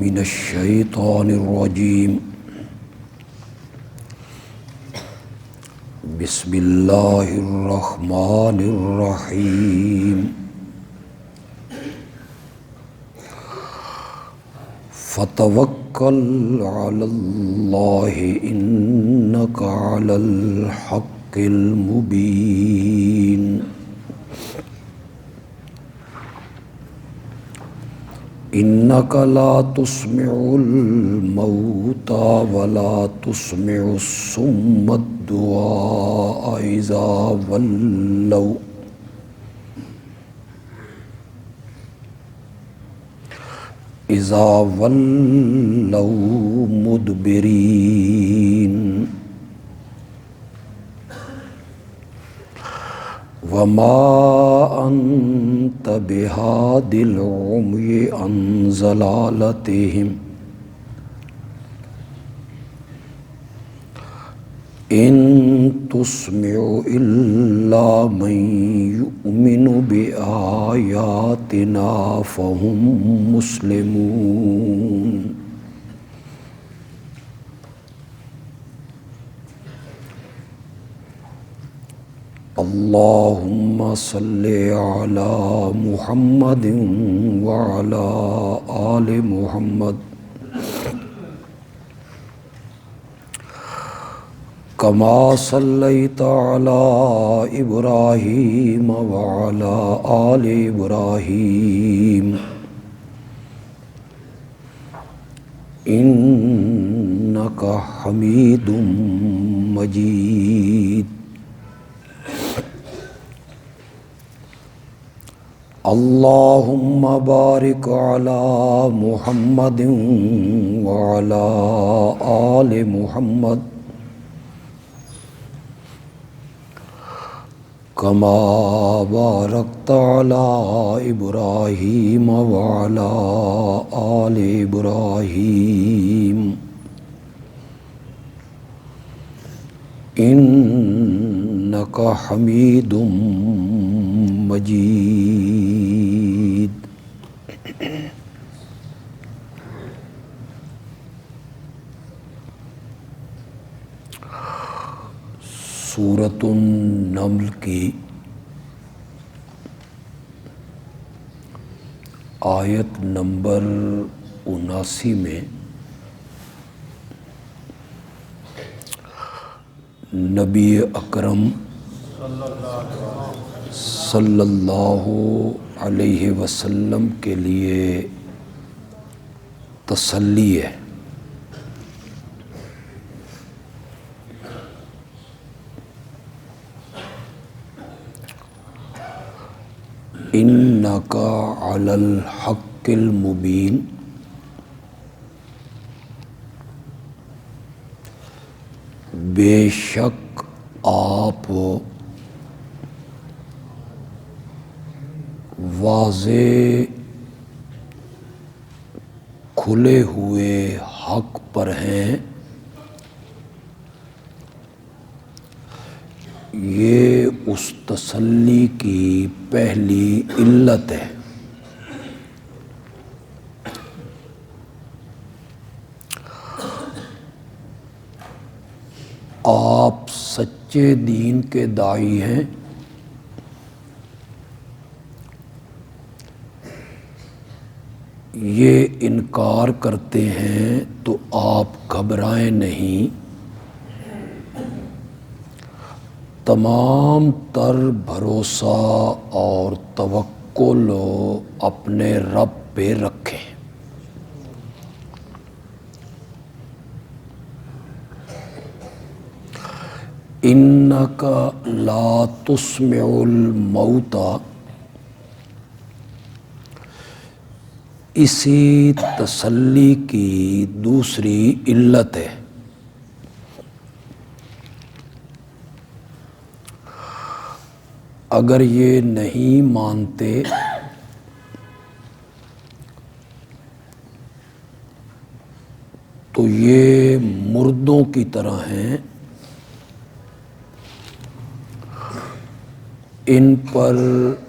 من الشیطان الرجیم بسم اللہ الرحمن الرحیم فتوکل علی اللہ انک علی الحق المبین انک لا تسمع الموتى ولا تسمع الصم الدعاء اذا ولوا مدبرین وما انت بهاد العمي عن ضلالتهم ان تسمع الا من يؤمن بآياتنا فهم مسلمون اللہم صل علی محمد وعلی آل محمد کما صلیت علی ابراہیم وعلی آل ابراہیم انک حمید مجید اللہم بارک علی محمد وعلی آل محمد کما بارکت علی ابراہیم وعلی آل ابراہیم انک حمید مجید سورۃ النمل کی آیت نمبر 79 میں نبی اکرم صلی اللہ علیہ وسلم کے لیے تسلی ہے۔ انک علی الحق المبین، بے شک آپ واضح کھلے ہوئے حق پر ہیں۔ یہ اس تسلی کی پہلی علت ہے۔ آپ سچے دین کے داعی ہیں، یہ انکار کرتے ہیں تو آپ گھبرائیں نہیں، تمام تر بھروسہ اور توکل اپنے رب پہ رکھیں۔ انک لا تسمع الموتى، اسی تسلی کی دوسری علت ہے۔ اگر یہ نہیں مانتے تو یہ مردوں کی طرح ہیں، ان پر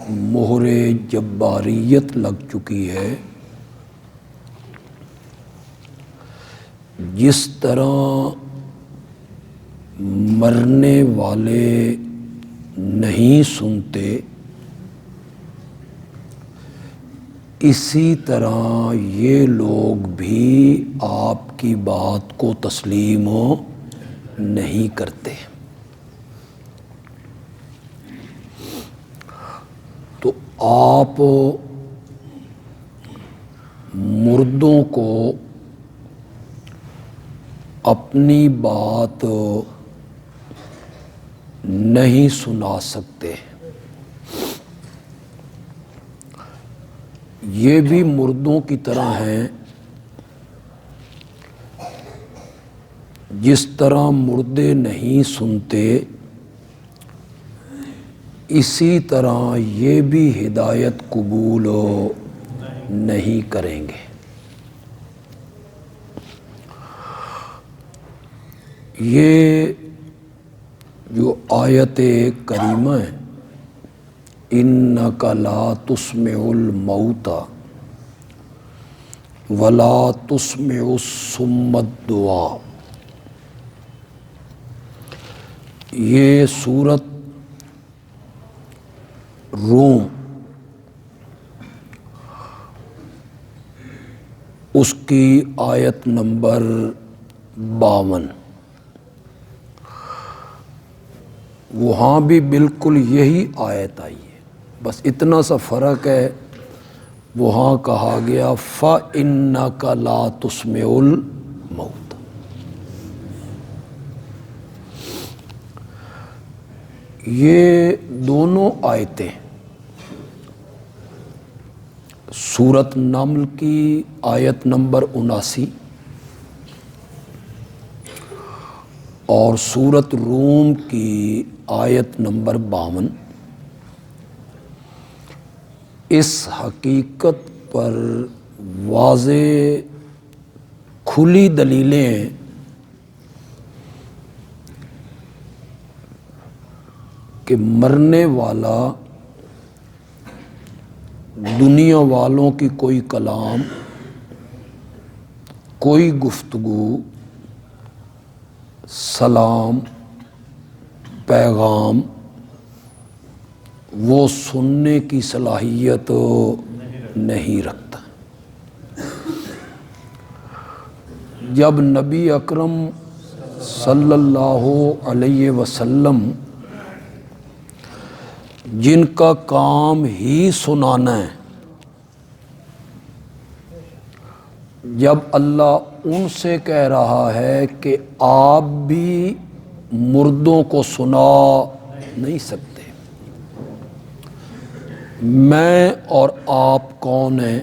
مہر جباریت لگ چکی ہے، جس طرح مرنے والے نہیں سنتے، اسی طرح یہ لوگ بھی آپ کی بات کو تسلیم نہیں کرتے۔ تو آپ مردوں کو اپنی بات نہیں سنا سکتے، یہ بھی مردوں کی طرح ہیں۔ جس طرح مردے نہیں سنتے، اسی طرح یہ بھی ہدایت قبول نہیں کریں گے۔ یہ جو آیت کریمہ ہے، اِنَّكَ لَا تُسْمِعُ الْمَوْتَى وَلَا تُسْمِعُ الصُّمَّ الدُّعَاءَ، یہ سورۃ روم اس کی آیت نمبر 52، وہاں بھی بالکل یہی آیت آئی ہے، بس اتنا سا فرق ہے، وہاں کہا گیا فَإِنَّكَ لَا تُسْمِعُ الْمَوْتَى۔ یہ دونوں آیتیں سورۃ نمل کی آیت نمبر 79 اور سورۃ روم کی آیت نمبر 52 اس حقیقت پر واضح کھلی دلیلیں ہیں کہ مرنے والا دنیا والوں کی کوئی کلام، کوئی گفتگو، سلام، پیغام وہ سننے کی صلاحیت نہیں رکھتا۔ جب نبی اکرم صلی اللہ علیہ وسلم جن کا کام ہی سنانا ہے، جب اللہ ان سے کہہ رہا ہے کہ آپ بھی مردوں کو سنا نہیں سکتے، میں اور آپ کون ہیں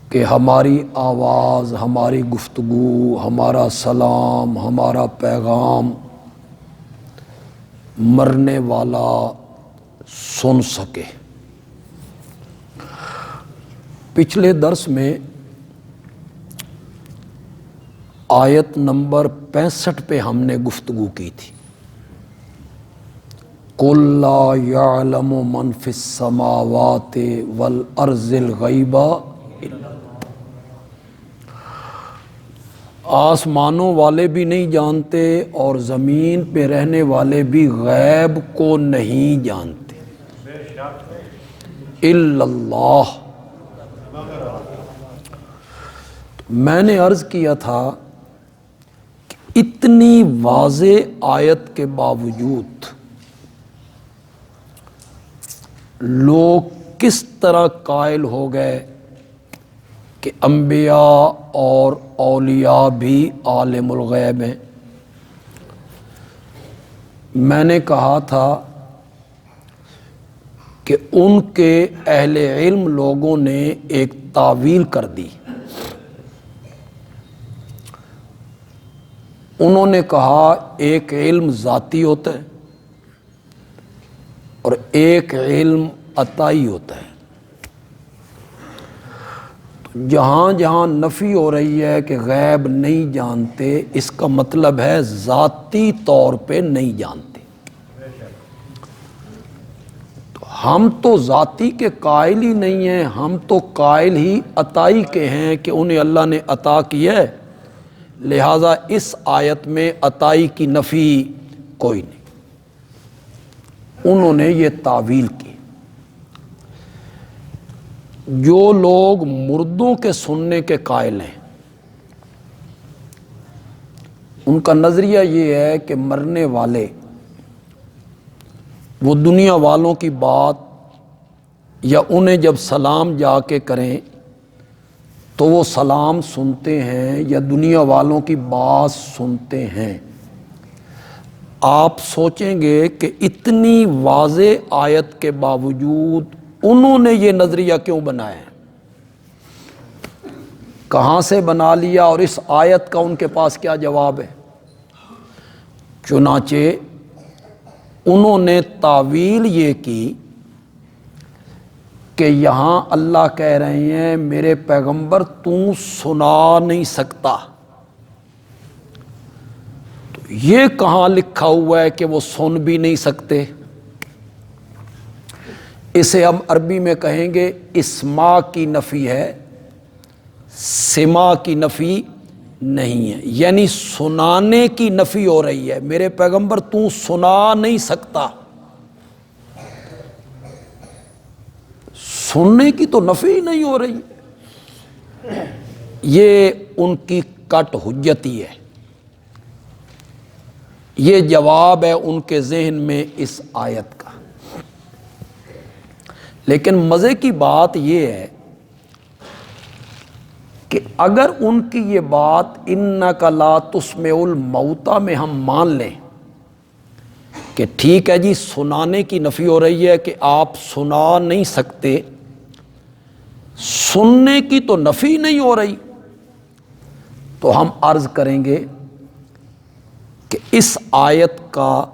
کہ ہماری آواز، ہماری گفتگو، ہمارا سلام، ہمارا پیغام مرنے والا سن سکے۔ پچھلے درس میں آیت نمبر 65 پہ ہم نے گفتگو کی تھی، قُل لَّا يَعْلَمُ مَن فِي السَّمَاوَاتِ وَالْأَرْضِ الْغَيْبَ إِلَّا اللَّهُ۔ آسمانوں والے بھی نہیں جانتے اور زمین پہ رہنے والے بھی غیب کو نہیں جانتے، الا اللہ۔ میں نے عرض کیا تھا کہ اتنی واضح آیت کے باوجود لوگ کس طرح قائل ہو گئے کہ انبیاء اور اولیاء بھی عالم الغیب ہیں۔ میں نے کہا تھا کہ ان کے اہل علم لوگوں نے ایک تعویل کر دی، انہوں نے کہا ایک علم ذاتی ہوتا ہے اور ایک علم عطائی ہوتا ہے۔ جہاں جہاں نفی ہو رہی ہے کہ غیب نہیں جانتے، اس کا مطلب ہے ذاتی طور پہ نہیں جانتے۔ تو ہم تو ذاتی کے قائل ہی نہیں ہیں، ہم تو قائل ہی عطائی کے ہیں کہ انہیں اللہ نے عطا کیا ہے لہذا اس آیت میں عطائی کی نفی کوئی نہیں۔ انہوں نے یہ تعویل کی۔ جو لوگ مردوں کے سننے کے قائل ہیں ان کا نظریہ یہ ہے کہ مرنے والے وہ دنیا والوں کی بات یا انہیں جب سلام جا کے کریں تو وہ سلام سنتے ہیں یا دنیا والوں کی بات سنتے ہیں۔ آپ سوچیں گے کہ اتنی واضح آیت کے باوجود انہوں نے یہ نظریہ کیوں بنایا ہے، کہاں سے بنا لیا، اور اس آیت کا ان کے پاس کیا جواب ہے؟ چنانچہ انہوں نے تعویل یہ کی کہ یہاں اللہ کہہ رہے ہیں میرے پیغمبر تو سنا نہیں سکتا، تو یہ کہاں لکھا ہوا ہے کہ وہ سن بھی نہیں سکتے؟ اسے ہم عربی میں کہیں گے اسماع کی نفی ہے، سماع کی نفی نہیں ہے، یعنی سنانے کی نفی ہو رہی ہے، میرے پیغمبر تو سنا نہیں سکتا۔ سننے کی تو نفی ہی نہیں ہو رہی۔ یہ ان کی کٹ حجتی ہے، یہ جواب ہے ان کے ذہن میں اس آیت کا۔ لیکن مزے کی بات یہ ہے کہ اگر ان کی یہ بات انک لا تسمع الموتیٰ میں ہم مان لیں کہ ٹھیک ہے جی سنانے کی نفی ہو رہی ہے کہ آپ سنا نہیں سکتے، سننے کی تو نفی نہیں ہو رہی، تو ہم عرض کریں گے کہ اس آیت کا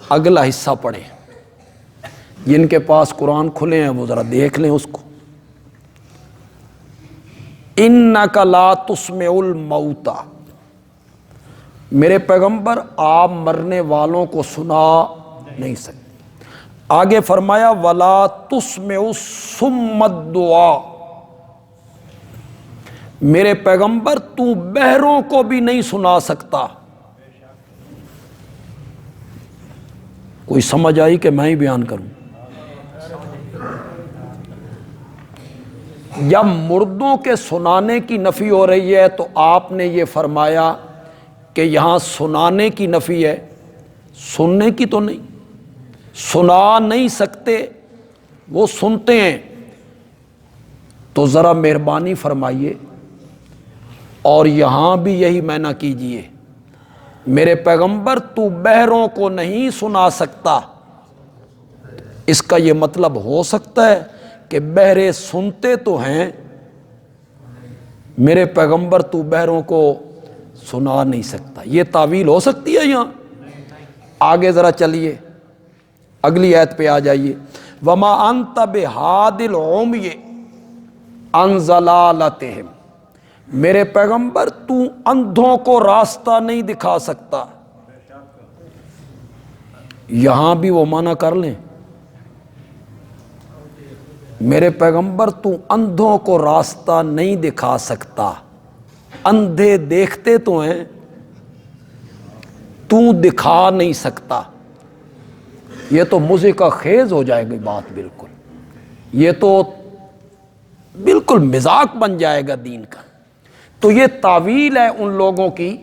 اگلا حصہ پڑھیں۔ جن کے پاس قرآن کھلے ہیں وہ ذرا دیکھ لیں اس کو۔ انک لا تسمع الموتیٰ، میرے پیغمبر آپ مرنے والوں کو سنا نہیں سکتے۔ آگے فرمایا ولا تسمع الصم الدعاء، میرے پیغمبر تو بہروں کو بھی نہیں سنا سکتا۔ کوئی سمجھ آئی کہ میں ہی بیان کروں؟ جب مردوں کے سنانے کی نفی ہو رہی ہے تو آپ نے یہ فرمایا کہ یہاں سنانے کی نفی ہے، سننے کی تو نہیں، سنا نہیں سکتے، وہ سنتے ہیں۔ تو ذرا مہربانی فرمائیے اور یہاں بھی یہی معنی کیجئے، میرے پیغمبر تو بہروں کو نہیں سنا سکتا۔ اس کا یہ مطلب ہو سکتا ہے کہ بہرے سنتے تو ہیں، میرے پیغمبر تو بہروں کو سنا نہیں سکتا، یہ تعویل ہو سکتی ہے یہاں؟ آگے ذرا چلیے اگلی آیت پہ آ جائیے۔ وما انت بہاد العمی عن ضلالتہم، میرے پیغمبر تو اندھوں کو راستہ نہیں دکھا سکتا۔ یہاں بھی وہ معنی کر لیں، میرے پیغمبر تو اندھوں کو راستہ نہیں دکھا سکتا۔ اندھے دیکھتے تو ہیں، تو دکھا نہیں سکتا۔ یہ تو مزے کا خیز ہو جائے گی بات، بالکل یہ تو بالکل مذاق بن جائے گا دین کا۔ تو یہ تعویل ہے ان لوگوں کی،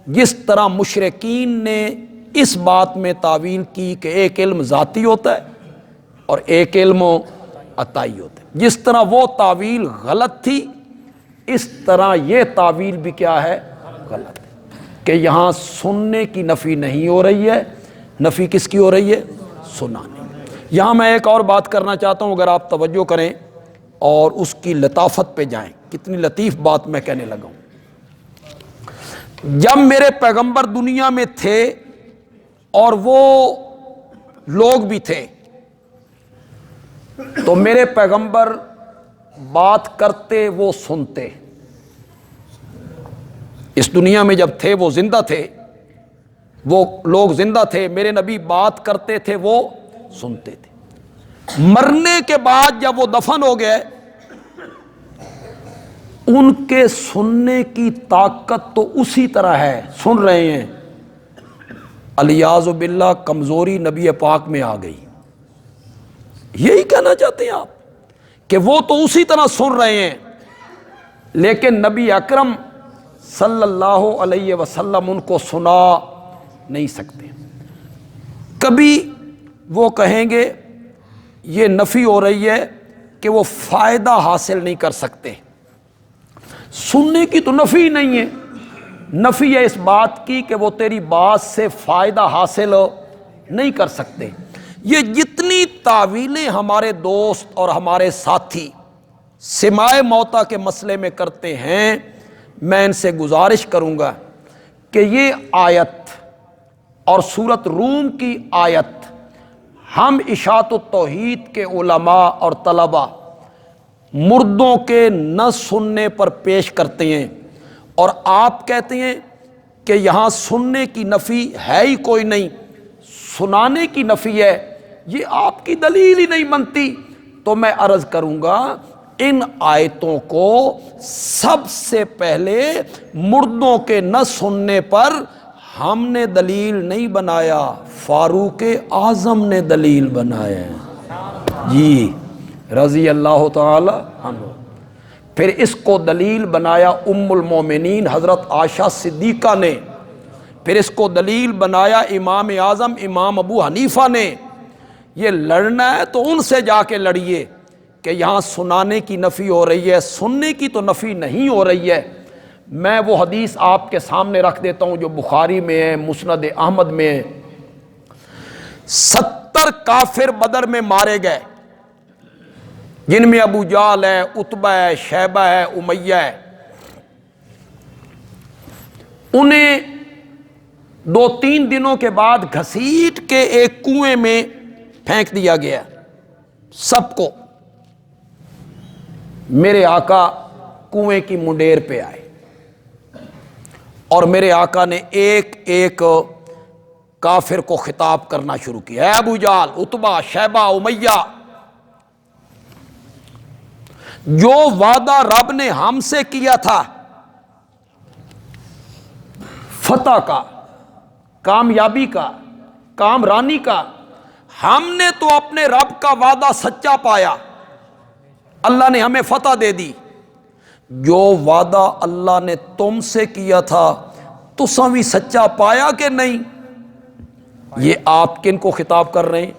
جس طرح مشرکین نے اس بات میں تعویل کی کہ ایک علم ذاتی ہوتا ہے اور ایک علم عطائی ہوتا ہے۔ جس طرح وہ تعویل غلط تھی، اس طرح یہ تعویل بھی کیا ہے؟ غلط ہے، کہ یہاں سننے کی نفی نہیں ہو رہی ہے، نفی کس کی ہو رہی ہے؟ سنانے۔ یہاں میں ایک اور بات کرنا چاہتا ہوں، اگر آپ توجہ کریں اور اس کی لطافت پہ جائیں، کتنی لطیف بات میں کہنے لگا ہوں۔ جب میرے پیغمبر دنیا میں تھے اور وہ لوگ بھی تھے، تو میرے پیغمبر بات کرتے وہ سنتے۔ اس دنیا میں جب تھے وہ زندہ تھے، وہ لوگ زندہ تھے، میرے نبی بات کرتے تھے وہ سنتے تھے۔ مرنے کے بعد جب وہ دفن ہو گئے ان کے سننے کی طاقت تو اسی طرح ہے، سن رہے ہیں، الیاذ باللہ کمزوری نبی پاک میں آ گئی. یہی کہنا چاہتے ہیں آپ کہ وہ تو اسی طرح سن رہے ہیں لیکن نبی اکرم صلی اللہ علیہ وسلم ان کو سنا نہیں سکتے. کبھی وہ کہیں گے یہ نفی ہو رہی ہے کہ وہ فائدہ حاصل نہیں کر سکتے. سننے کی تو نفی نہیں ہے، نفی ہے اس بات کی کہ وہ تیری بات سے فائدہ حاصل نہیں کر سکتے. یہ جتنی تعویلیں ہمارے دوست اور ہمارے ساتھی سماع موتا کے مسئلے میں کرتے ہیں، میں ان سے گزارش کروں گا کہ یہ آیت اور سورۃ روم کی آیت ہم اشاعت التوحید کے علماء اور طلباء مردوں کے نہ سننے پر پیش کرتے ہیں، اور آپ کہتے ہیں کہ یہاں سننے کی نفی ہے ہی کوئی نہیں، سنانے کی نفی ہے. یہ آپ کی دلیل ہی نہیں بنتی. تو میں عرض کروں گا ان آیتوں کو سب سے پہلے مردوں کے نہ سننے پر ہم نے دلیل نہیں بنایا، فاروق اعظم نے دلیل بنایا جی رضی اللہ تعالی عنہ. پھر اس کو دلیل بنایا ام المومنین حضرت عائشہ صدیقہ نے، پھر اس کو دلیل بنایا امام اعظم امام ابو حنیفہ نے. یہ لڑنا ہے تو ان سے جا کے لڑیے کہ یہاں سنانے کی نفی ہو رہی ہے، سننے کی تو نفی نہیں ہو رہی ہے. میں وہ حدیث آپ کے سامنے رکھ دیتا ہوں جو بخاری میں ہے، مسند احمد میں ہے. 70 کافر بدر میں مارے گئے جن میں ابو جہل ہے، عتبہ ہے، شیبہ ہے، امیہ ہے. انہیں 2-3 دنوں کے بعد گھسیٹ کے ایک کنویں میں پھینک دیا گیا سب کو. میرے آقا کنویں کی منڈیر پہ آئے اور میرے آقا نے ایک ایک کافر کو خطاب کرنا شروع کیا. اے ابو جہل، عتبہ، شیبہ، امیہ، جو وعدہ رب نے ہم سے کیا تھا فتح کا، کامیابی کا، کامرانی کا، ہم نے تو اپنے رب کا وعدہ سچا پایا، اللہ نے ہمیں فتح دے دی. جو وعدہ اللہ نے تم سے کیا تھا تساں بھی سچا پایا کہ نہیں؟ یہ آپ کن کو خطاب کر رہے ہیں؟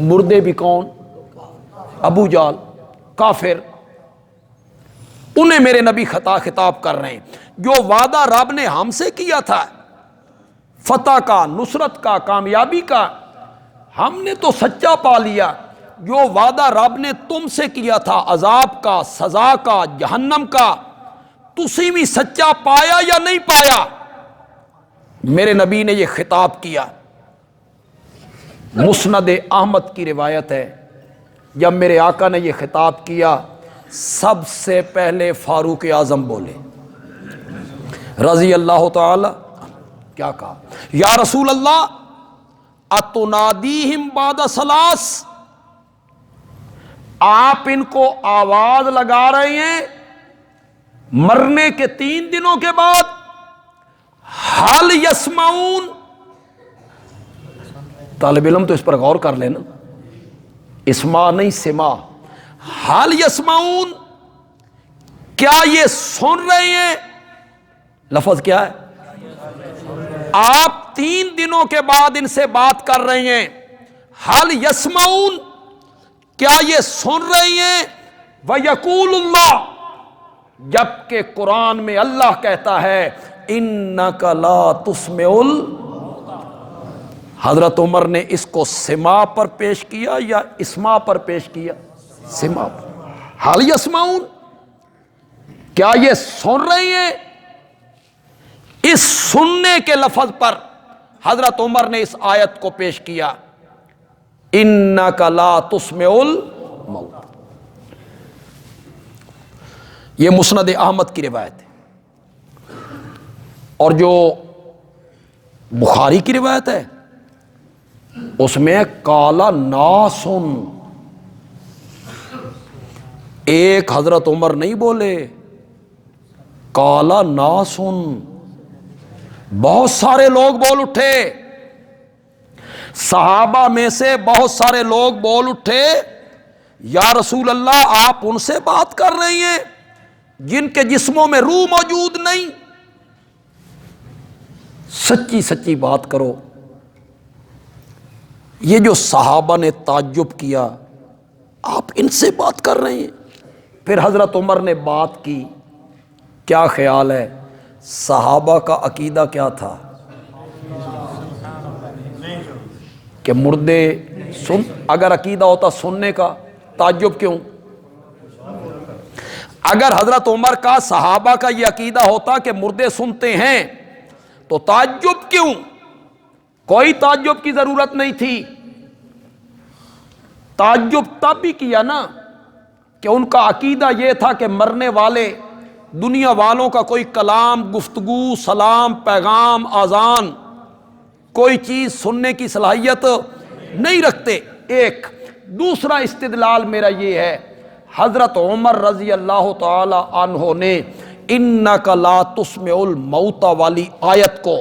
مردے بھی کون؟ ابو جہل، کافر. انہیں میرے نبی خطاب کر رہے ہیں. جو وعدہ رب نے ہم سے کیا تھا فتح کا، نصرت کا، کامیابی کا، ہم نے تو سچا پا لیا. جو وعدہ رب نے تم سے کیا تھا عذاب کا، سزا کا، جہنم کا، تسی بھی سچا پایا یا نہیں پایا؟ میرے نبی نے یہ خطاب کیا. مسند احمد کی روایت ہے جب میرے آقا نے یہ خطاب کیا سب سے پہلے فاروق اعظم بولے رضی اللہ تعالی. کیا کہا؟ یا رسول اللہ اتنادیہم بعد ثلاث، آپ ان کو آواز لگا رہے ہیں مرنے کے 3 دنوں کے بعد. حل یسمعون، طالب علم تو اس پر غور کر لینا، اسما نہیں سما. حل یسمعون، کیا یہ سن رہے ہیں؟ لفظ کیا ہے؟ آپ 3 دنوں کے بعد ان سے بات کر رہے ہیں. حل یسمعون، کیا یہ سن رہی ہیں؟ وَيَقُولُ اللَّهُ، جبکہ قرآن میں اللہ کہتا ہے اِنَّكَ لَا تُسْمِعُ حضرت عمر نے اس کو سما پر پیش کیا یا اسما پر پیش کیا؟ سما پر. حل یسمعون، کیا یہ سن رہی ہیں؟ اس سننے کے لفظ پر حضرت عمر نے اس آیت کو پیش کیا اِنَّكَ لَا تُسْمِعُ الْمَوْتَ. یہ مسند احمد کی روایت ہے. اور جو بخاری کی روایت ہے اس میں کالا ناسن، ایک حضرت عمر نہیں بولے، کالا ناسن، بہت سارے لوگ بول اٹھے، صحابہ میں سے بہت سارے لوگ بول اٹھے، یا رسول اللہ آپ ان سے بات کر رہی ہیں جن کے جسموں میں روح موجود نہیں، سچی سچی بات کرو۔ یہ جو صحابہ نے تعجب کیا، آپ ان سے بات کر رہے ہیں۔ پھر حضرت عمر نے بات کی، کیا خیال ہے صحابہ کا عقیدہ کیا تھا؟ کہ مردے سن، اگر عقیدہ ہوتا سننے کا، تعجب کیوں؟ اگر حضرت عمر کا، صحابہ کا یہ عقیدہ ہوتا کہ مردے سنتے ہیں تو تعجب کیوں؟ کوئی تعجب کی ضرورت نہیں تھی۔ تعجب تب بھی کیا نا کہ ان کا عقیدہ یہ تھا کہ مرنے والے دنیا والوں کا کوئی کلام، گفتگو، سلام، پیغام، اذان، کوئی چیز سننے کی صلاحیت نہیں رکھتے۔ ایک دوسرا استدلال میرا یہ ہے، حضرت عمر رضی اللہ تعالی عنہ نے انک لا تسمع الموتى والی آیت کو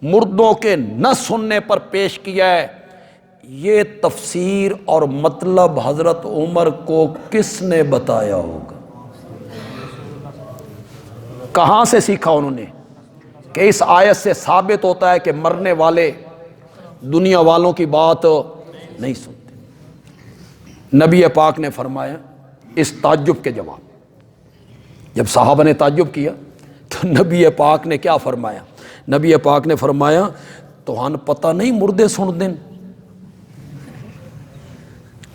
مردوں کے نہ سننے پر پیش کیا ہے۔ یہ تفسیر اور مطلب حضرت عمر کو کس نے بتایا ہوگا؟ کہاں سے سیکھا انہوں نے کہ اس آیت سے ثابت ہوتا ہے کہ مرنے والے دنیا والوں کی بات نہیں سنتے؟ نبی پاک نے فرمایا اس تعجب کے جواب، جب صحابہ نے تعجب کیا تو نبی پاک نے کیا فرمایا؟ نبی پاک نے فرمایا تو ہن پتہ نہیں مردے سن دیں،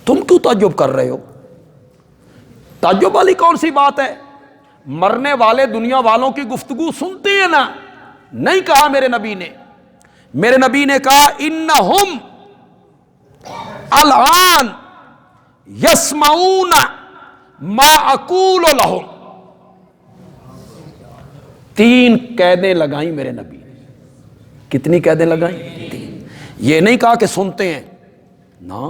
تم کیوں تعجب کر رہے ہو؟ تعجب والی کون سی بات ہے؟ مرنے والے دنیا والوں کی گفتگو سنتے ہیں نا؟ نہیں کہا میرے نبی نے، میرے نبی نے کہا انہم الان یسمعون ما اقول لہم۔ تین قیدیں لگائیں میرے نبی نے۔ کتنی قیدیں لگائیں؟ تین۔ یہ نہیں کہا کہ سنتے ہیں نا،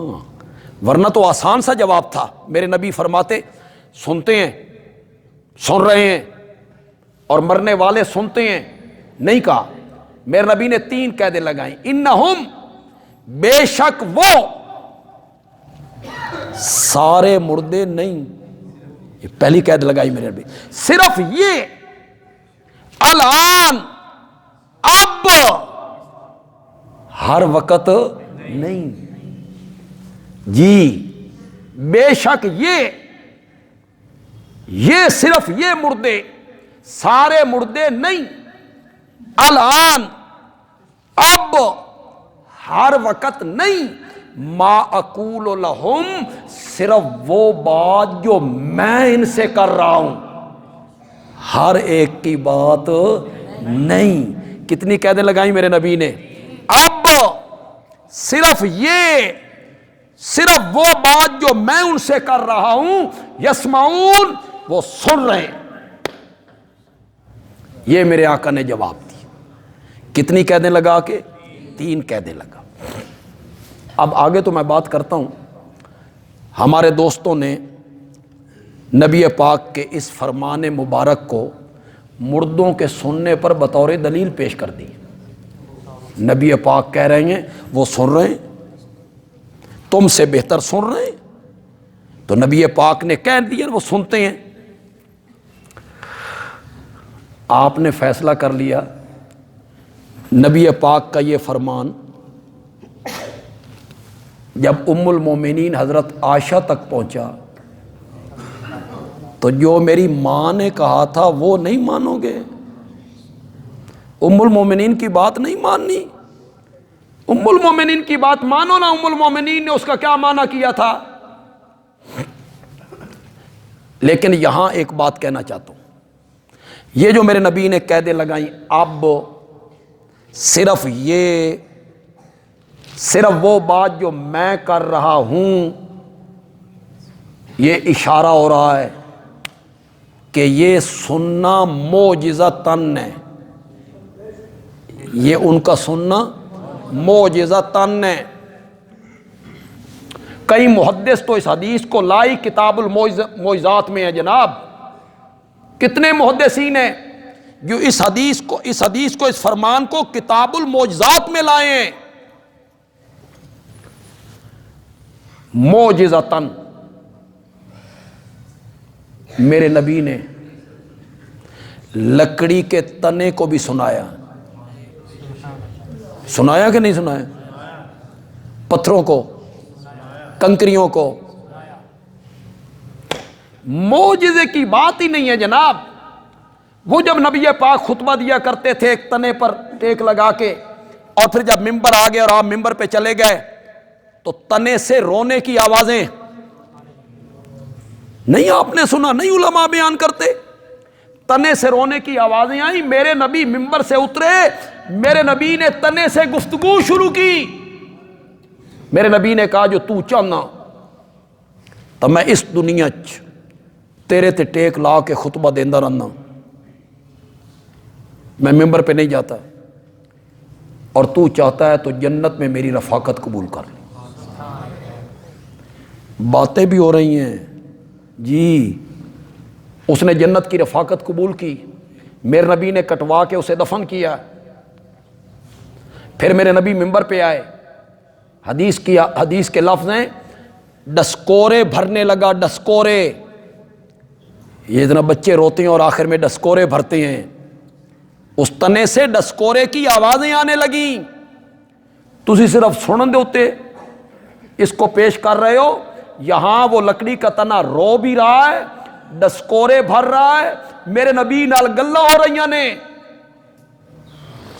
ورنہ تو آسان سا جواب تھا۔ میرے نبی فرماتے سنتے ہیں، سن رہے ہیں، اور مرنے والے سنتے ہیں۔ نہیں کہا، میرے نبی نے تین قیدیں لگائیں، انہم، بے شک وہ، سارے مردے نہیں۔ یہ پہلی قید لگائی میرے نبی، صرف یہ الان، اب، ہر وقت نہیں جی، بے شک یہ صرف یہ مردے، سارے مردے نہیں، الان، اب، ہر وقت نہیں، ما اقول لہم، صرف وہ بات جو میں ان سے کر رہا ہوں، ہر ایک کی بات نہیں۔ کتنی قیدیں لگائیں میرے نبی نے؟ اب صرف وہ بات جو میں ان سے کر رہا ہوں، یسمعون، وہ سن رہے ہیں۔ یہ میرے آقا نے جواب دی۔ کتنی قیدیں لگا کے؟ تین قیدیں لگا۔ اب آگے تو میں بات کرتا ہوں، ہمارے دوستوں نے نبی پاک کے اس فرمان مبارک کو مردوں کے سننے پر بطور دلیل پیش کر دی۔ نبی پاک کہہ رہے ہیں وہ سن رہے ہیں، تم سے بہتر سن رہے ہیں، تو نبی پاک نے کہہ دیا وہ سنتے ہیں۔ آپ نے فیصلہ کر لیا، نبی پاک کا یہ فرمان جب ام المومنین حضرت عائشہ تک پہنچا تو جو میری ماں نے کہا تھا وہ نہیں مانو گے، ام المومنین کی بات نہیں ماننی، ام المومنین کی بات مانو نا۔ ام المومنین نے اس کا کیا معنی کیا تھا؟ لیکن یہاں ایک بات کہنا چاہتا ہوں، یہ جو میرے نبی نے قیدیں لگائیں، اب صرف وہ بات جو میں کر رہا ہوں، یہ اشارہ ہو رہا ہے کہ یہ سننا معجزتاً ہے، یہ ان کا سننا معجزتاً ہے۔ کئی محدث تو اس حدیث کو لائی کتاب المعجزات میں ہے جناب. کتنے محدثین ہیں جو اس حدیث کو اس فرمان کو کتاب المعجزات میں لائے ہیں. معجزتاً میرے نبی نے لکڑی کے تنے کو بھی سنایا کہ نہیں سنایا؟ پتھروں کو، کنکریوں کو. معجزے کی بات ہی نہیں ہے جناب. وہ جب نبی پاک خطبہ دیا کرتے تھے ایک تنے پر ٹیک لگا کے، اور پھر جب ممبر آ گئے اور آپ ممبر پہ چلے گئے تو تنے سے رونے کی آوازیں نہیں آپ نے سنا، نہیں علماء بیان کرتے. تنے سے رونے کی آوازیں آئیں. میرے نبی ممبر سے اترے، میرے نبی نے تنے سے گفتگو شروع کی. میرے نبی نے کہا جو تو چاہنا تو میں اس دنیا تیرے تے ٹیک لا کے خطبہ دیندہ رہنا، میں ممبر پہ نہیں جاتا، اور تو چاہتا ہے تو جنت میں میری رفاقت قبول کر لے. باتیں بھی ہو رہی ہیں جی. اس نے جنت کی رفاقت قبول کی، میرے نبی نے کٹوا کے اسے دفن کیا. پھر میرے نبی ممبر پہ آئے. حدیث کے لفظ ہیں ڈسکورے بھرنے لگا. ڈسکورے، یہ اتنا بچے روتے ہیں اور آخر میں ڈسکورے بھرتے ہیں. اس تنے سے ڈسکورے کی آوازیں آنے لگیں. تسی صرف سنن دے ہوتے اس کو پیش کر رہے ہو. یہاں وہ لکڑی کا تنا رو بھی رہا ہے، ڈسکورے بھر رہا ہے. میرے نبی نال گلاں ہو رہی نے.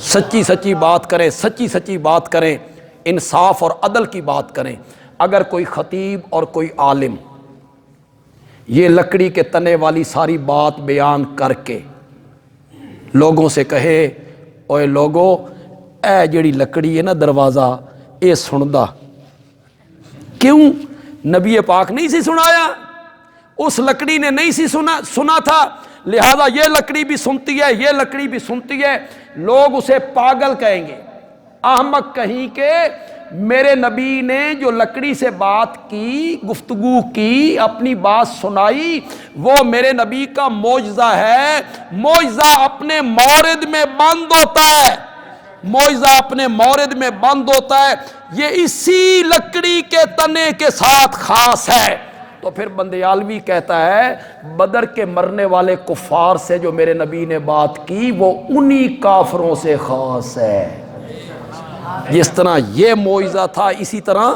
سچی سچی بات کریں، سچی سچی بات کریں، انصاف اور عدل کی بات کریں. اگر کوئی خطیب اور کوئی عالم یہ لکڑی کے تنے والی ساری بات بیان کر کے لوگوں سے کہے اوے لوگو اے جڑی لکڑی ہے نا دروازہ اے سندا، کیوں؟ نبی پاک نہیں سی سنایا، اس لکڑی نے نہیں سی سنا تھا، لہذا یہ لکڑی بھی سنتی ہے، یہ لکڑی بھی سنتی ہے. لوگ اسے پاگل کہیں گے، احمق کہیں کہ میرے نبی نے جو لکڑی سے بات کی، گفتگو کی، اپنی بات سنائی، وہ میرے نبی کا معجزہ ہے. معجزہ اپنے مورد میں بند ہوتا ہے، معجزہ اپنے مورد میں بند ہوتا ہے. یہ اسی لکڑی کے تنے کے ساتھ خاص ہے. تو پھر بندیالوی کہتا ہے بدر کے مرنے والے کفار سے جو میرے نبی نے بات کی وہ انہی کافروں سے خاص ہے. جس طرح یہ معجزہ تھا اسی طرح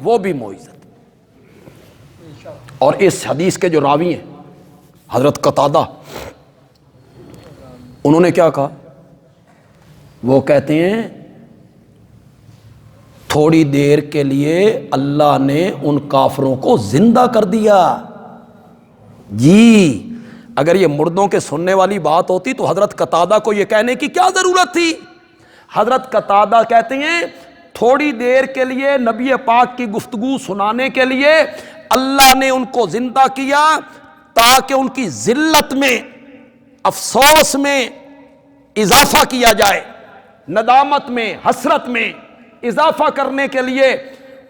وہ بھی معجزہ تھا. اور اس حدیث کے جو راوی ہیں حضرت قتادہ، انہوں نے کیا کہا؟ وہ کہتے ہیں تھوڑی دیر کے لیے اللہ نے ان کافروں کو زندہ کر دیا. جی اگر یہ مردوں کے سننے والی بات ہوتی تو حضرت قتادہ کو یہ کہنے کی کیا ضرورت تھی؟ حضرت قتادہ کہتے ہیں تھوڑی دیر کے لیے نبی پاک کی گفتگو سنانے کے لیے اللہ نے ان کو زندہ کیا تاکہ ان کی ذلت میں، افسوس میں اضافہ کیا جائے، ندامت میں، حسرت میں اضافہ کرنے کے لیے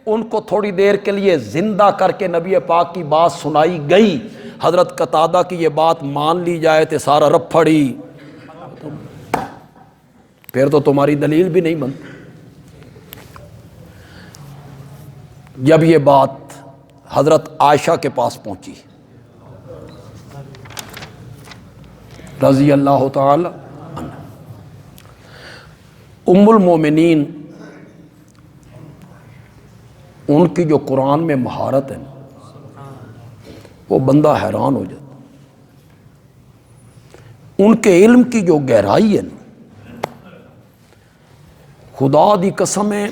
ان کو تھوڑی دیر کے لیے زندہ کر کے نبی پاک کی بات سنائی گئی. حضرت قتادہ کی یہ بات مان لی جائے تو سارا رب پھڑی، پھر تو تمہاری دلیل بھی نہیں بنتی. جب یہ بات حضرت عائشہ کے پاس پہنچی رضی اللہ تعالی عنہ، ام المومنین، ان کی جو قرآن میں مہارت ہے وہ بندہ حیران ہو جاتا. ان کے علم کی جو گہرائی ہے خدا دی قسم ہے.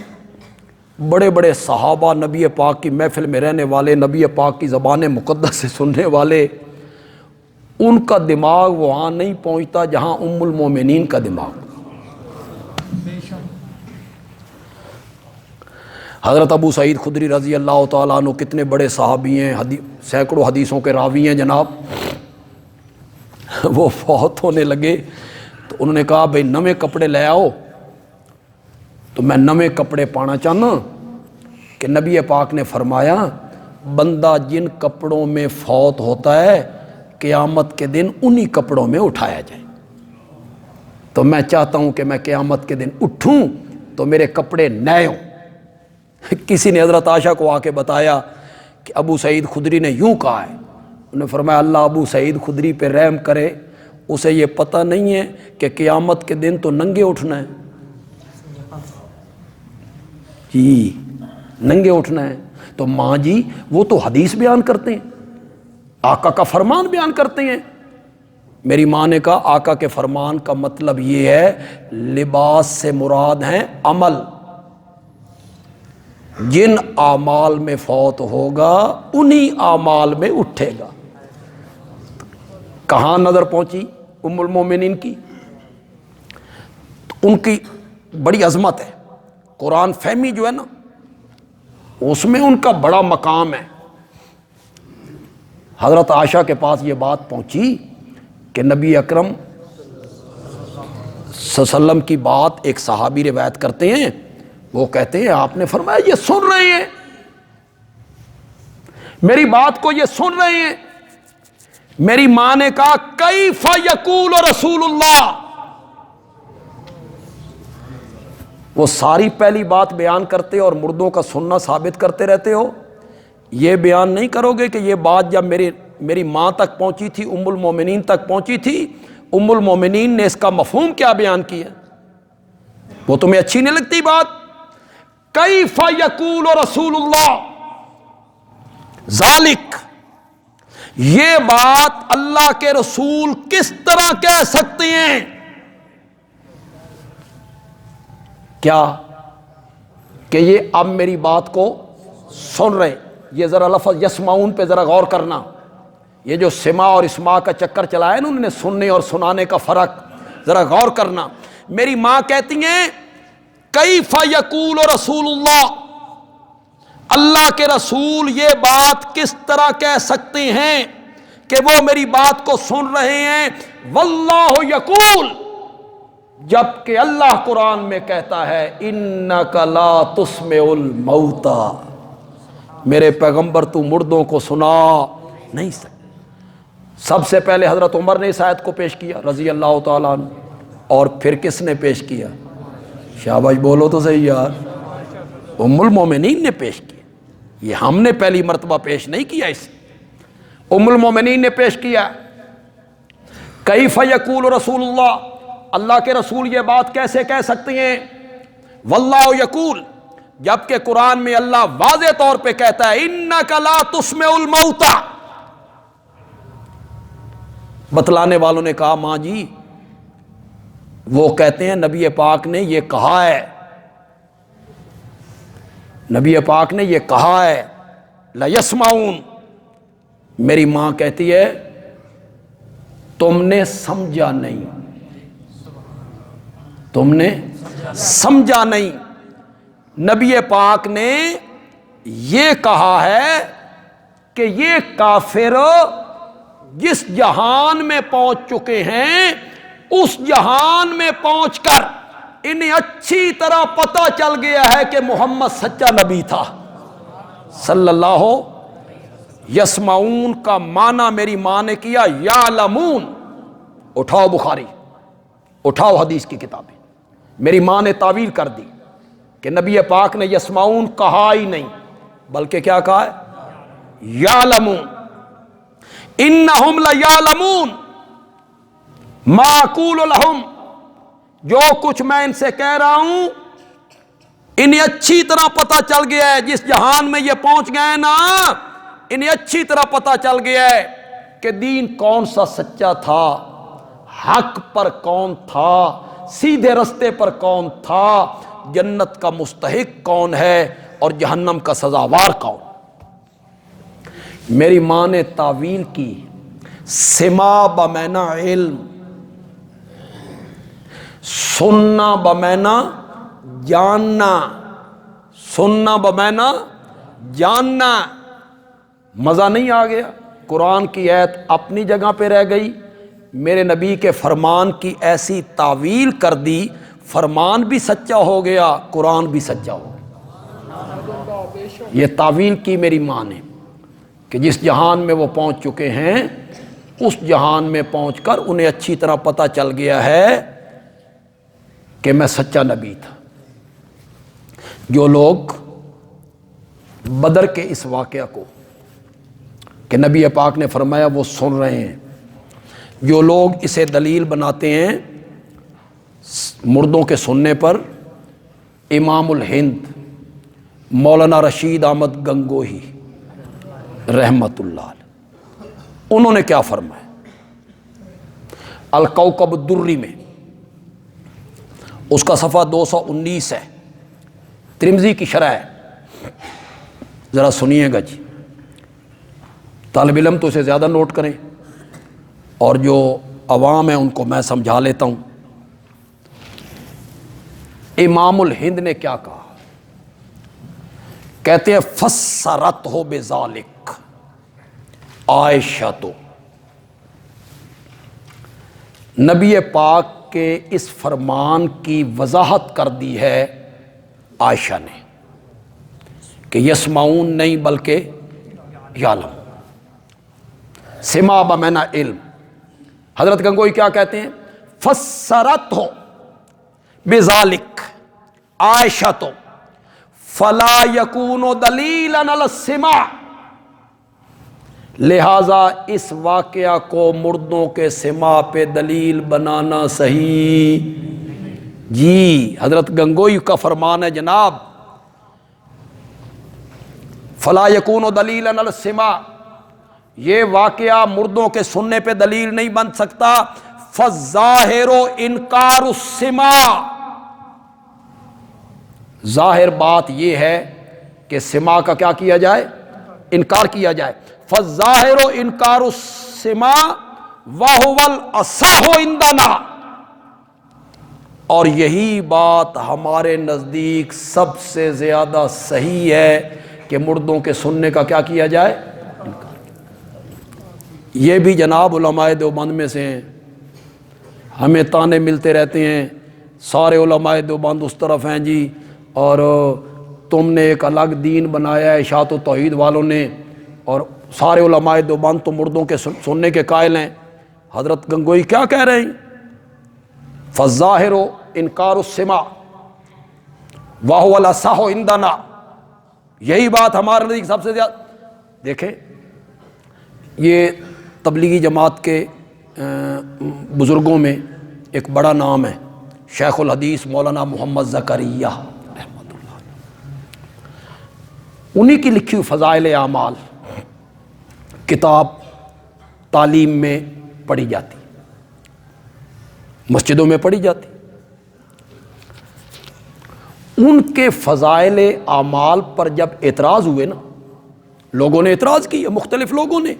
بڑے بڑے صحابہ، نبی پاک کی محفل میں رہنے والے، نبی پاک کی زبان مقدس سے سننے والے، ان کا دماغ وہاں نہیں پہنچتا جہاں ام المومنین کا دماغ. حضرت ابو سعید خدری رضی اللہ تعالیٰ عنہ کتنے بڑے صحابی ہیں، سینکڑوں حدیثوں کے راوی ہیں جناب. وہ فوت ہونے لگے تو انہوں نے کہا بھئی نویں کپڑے لے آؤ. تو میں نویں کپڑے پانا چاہنا کہ نبی پاک نے فرمایا بندہ جن کپڑوں میں فوت ہوتا ہے قیامت کے دن انہی کپڑوں میں اٹھایا جائے۔ تو میں چاہتا ہوں کہ میں قیامت کے دن اٹھوں تو میرے کپڑے نئے ہوں۔ کسی نے حضرت عائشہ کو آ کے بتایا کہ ابو سعید خدری نے یوں کہا ہے، انہوں نے فرمایا اللہ ابو سعید خدری پہ رحم کرے، اسے یہ پتہ نہیں ہے کہ قیامت کے دن تو ننگے اٹھنا ہے، جی ننگے اٹھنا ہے۔ تو ماں جی وہ تو حدیث بیان کرتے ہیں، آقا کا فرمان بیان کرتے ہیں۔ میری ماں نے کہا آقا کے فرمان کا مطلب یہ ہے لباس سے مراد ہیں عمل، جن اعمال میں فوت ہوگا انہی اعمال میں اٹھے گا۔ کہاں نظر پہنچی ام المومنین کی؟ ان کی بڑی عظمت ہے، قرآن فہمی جو ہے نا اس میں ان کا بڑا مقام ہے۔ حضرت عائشہ کے پاس یہ بات پہنچی کہ نبی اکرم صلی اللہ علیہ وسلم کی بات ایک صحابی روایت کرتے ہیں، وہ کہتے ہیں آپ نے فرمایا یہ سن رہے ہیں، میری بات کو یہ سن رہے ہیں۔ میری ماں نے کہا کیف یقول رسول اللہ، وہ ساری پہلی بات بیان کرتے اور مردوں کا سننا ثابت کرتے رہتے ہو، یہ بیان نہیں کرو گے کہ یہ بات جب میری ماں تک پہنچی تھی، ام المومنین تک پہنچی تھی، ام المومنین نے اس کا مفہوم کیا بیان کیا؟ وہ تمہیں اچھی نہیں لگتی بات؟ کیف یقول رسول اللہ ذالک، یہ بات اللہ کے رسول کس طرح کہہ سکتے ہیں؟ کیا کہ یہ اب میری بات کو سن رہے ہیں۔ یہ ذرا لفظ یسمعون پہ ذرا غور کرنا، یہ جو سما اور اسماع کا چکر چلایا نا انہوں نے، سننے اور سنانے کا فرق، ذرا غور کرنا۔ میری ماں کہتی ہیں کیف یقول رسول اللہ، اللہ کے رسول یہ بات کس طرح کہہ سکتے ہیں کہ وہ میری بات کو سن رہے ہیں؟ واللہ یقول، جبکہ اللہ قرآن میں کہتا ہے انک لا تسمع الموتى، میرے پیغمبر تو مردوں کو سنا نہیں سکتے۔ سب سے پہلے حضرت عمر نے اس آیت کو پیش کیا رضی اللہ تعالیٰ عنہ، اور پھر کس نے پیش کیا؟ شاباش بولو تو صحیح یار، ام المومنین نے پیش کیا، یہ ہم نے پہلی مرتبہ پیش نہیں کیا، اس ام المومنین نے پیش کیا۔ کیف یقول رسول اللہ، اللہ کے رسول یہ بات کیسے کہہ سکتے ہیں؟ واللہ یقول، جبکہ قرآن میں اللہ واضح طور پہ کہتا ہے انک لا تسمع الموتى۔ بتلانے والوں نے کہا ماں جی وہ کہتے ہیں نبی پاک نے یہ کہا ہے، نبی پاک نے یہ کہا ہے لا یسمعون۔ میری ماں کہتی ہے تم نے سمجھا نہیں، تم نے سمجھا نہیں، نبی پاک نے یہ کہا ہے کہ یہ کافر جس جہان میں پہنچ چکے ہیں اس جہان میں پہنچ کر انہیں اچھی طرح پتہ چل گیا ہے کہ محمد سچا نبی تھا صلی اللہ۔ یسمعون کا معنی میری ماں نے کیا یعلمون۔ اٹھاؤ بخاری، اٹھاؤ حدیث کی کتابیں، میری ماں نے تعویل کر دی کہ نبی پاک نے یسمعون کہا ہی نہیں بلکہ کیا کہا ہے؟ یعلمون۔ انہم لیعلمون ما اقول لہم، جو کچھ میں ان سے کہہ رہا ہوں انہیں اچھی طرح پتہ چل گیا ہے، جس جہان میں یہ پہنچ گئے نا انہیں اچھی طرح پتہ چل گیا ہے کہ دین کون سا سچا تھا، حق پر کون تھا، سیدھے رستے پر کون تھا، جنت کا مستحق کون ہے اور جہنم کا سزاوار کون۔ میری ماں نے تعویل کی سما بمعنی علم، سننا بمعنی جاننا، سننا بمعنی جاننا۔ مزہ نہیں آ گیا؟ قرآن کی آیت اپنی جگہ پہ رہ گئی، میرے نبی کے فرمان کی ایسی تعویل کر دی، فرمان بھی سچا ہو گیا، قرآن بھی سچا ہو گیا۔ یہ تعویل کی میری ماں نے کہ جس جہان میں وہ پہنچ چکے ہیں اس جہان میں پہنچ کر انہیں اچھی طرح پتہ چل گیا ہے کہ میں سچا نبی تھا۔ جو لوگ بدر کے اس واقعہ کو کہ نبی پاک نے فرمایا وہ سن رہے ہیں، جو لوگ اسے دلیل بناتے ہیں مردوں کے سننے پر، امام الہند مولانا رشید احمد گنگوہی رحمت اللہ علیہ، انہوں نے کیا فرمایا الکوکب الدری میں، اس کا صفحہ 219 ہے، ترمذی کی شرح ہے، ذرا سنیے گا جی، طالب علم تو اسے زیادہ نوٹ کریں اور جو عوام ہیں ان کو میں سمجھا لیتا ہوں۔ امام الہند نے کیا کہا؟ کہتے ہیں فسرت ہو بذالک عائشہ، تو نبی پاک کے اس فرمان کی وضاحت کر دی ہے عائشہ نے کہ یسمعون نہیں بلکہ یعلم، سماع بمعنی علم۔ حضرت گنگوئی کیا کہتے ہیں؟ فسرت ہو بذالک عائشہ تو فلا یکون دلیلا علی السماع، لہذا اس واقعہ کو مردوں کے سماع پہ دلیل بنانا صحیح جی، حضرت گنگوئی کا فرمان ہے جناب، فلا یکون دلیلا علی السماع، یہ واقعہ مردوں کے سننے پہ دلیل نہیں بن سکتا، فالظاہر انکار السماع، ظاہر بات یہ ہے کہ سماع کا کیا کیا جائے؟ انکار کیا جائے، فالظاہر انکار السماع وہو الاصح عندنا، اور یہی بات ہمارے نزدیک سب سے زیادہ صحیح ہے کہ مردوں کے سننے کا کیا کیا جائے؟ یہ بھی جناب علماء دیوبند میں سے ہیں، ہمیں تانے ملتے رہتے ہیں سارے علماء دیوبند اس طرف ہیں جی، اور تم نے ایک الگ دین بنایا ہے اشاعت و توحید والوں نے، اور سارے علماء دیوبند تو مردوں کے سننے کے قائل ہیں۔ حضرت گنگوئی کیا کہہ رہے ہیں؟ فالظاہر انکار السماع وہو الاصح عندنا، یہی بات ہمارے نزدیک سب سے زیادہ۔ دیکھیں یہ تبلیغی جماعت کے بزرگوں میں ایک بڑا نام ہے شیخ الحدیث مولانا محمد زکریا رحمۃ اللہ، انہی کی لکھی ہوئی فضائل اعمال کتاب تعلیم میں پڑھی جاتی، مسجدوں میں پڑھی جاتی۔ ان کے فضائل اعمال پر جب اعتراض ہوئے نا، لوگوں نے اعتراض کیا، مختلف لوگوں نے،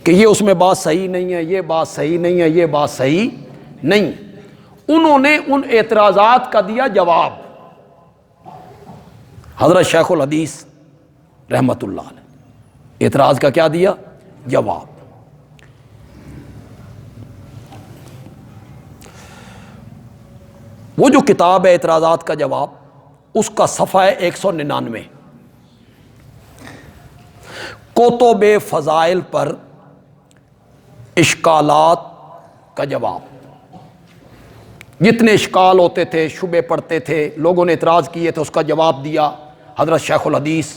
کہ یہ اس میں بات صحیح نہیں ہے، یہ بات صحیح نہیں ہے، یہ بات صحیح نہیں، انہوں نے ان اعتراضات کا دیا جواب۔ حضرت شیخ الحدیث رحمت اللہ علیہ اعتراض کا کیا دیا؟ جواب۔ وہ جو کتاب ہے اعتراضات کا جواب، اس کا صفحہ ہے 199، کتب فضائل پر اشکالات کا جواب، جتنے اشکال ہوتے تھے، شبے پڑتے تھے، لوگوں نے اعتراض کیے تھے، اس کا جواب دیا حضرت شیخ الحدیث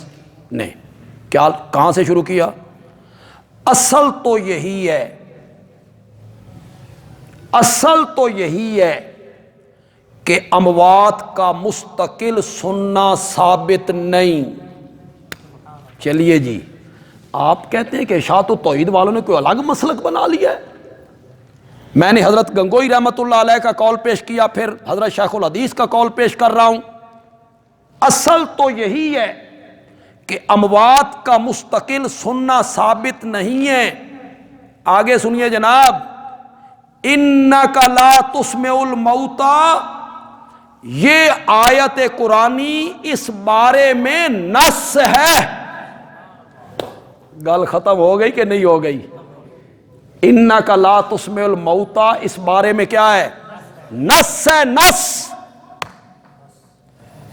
نے۔ کیا کہاں سے شروع کیا؟ اصل تو یہی ہے، اصل تو یہی ہے کہ اموات کا مستقل سننا ثابت نہیں۔ چلیے جی، آپ کہتے ہیں کہ اشاعت و توحید والوں نے کوئی الگ مسلک بنا لیا ہے۔ میں نے حضرت گنگوئی رحمۃ اللہ علیہ کا قول پیش کیا، پھر حضرت شیخ الحدیث کا قول پیش کر رہا ہوں۔ اصل تو یہی ہے کہ اموات کا مستقل سننا ثابت نہیں ہے۔ آگے سنیے جناب، اِنَّكَ لَا تُسْمِعُ الْمَوْتَى، یہ آیت قرآنی اس بارے میں نص ہے۔ گل ختم ہو گئی کہ نہیں ہو گئی؟ اِنَّكَ لَا تُسْمِعُ الْمَوْتَى اس بارے میں کیا ہے؟ نص ہے، نص۔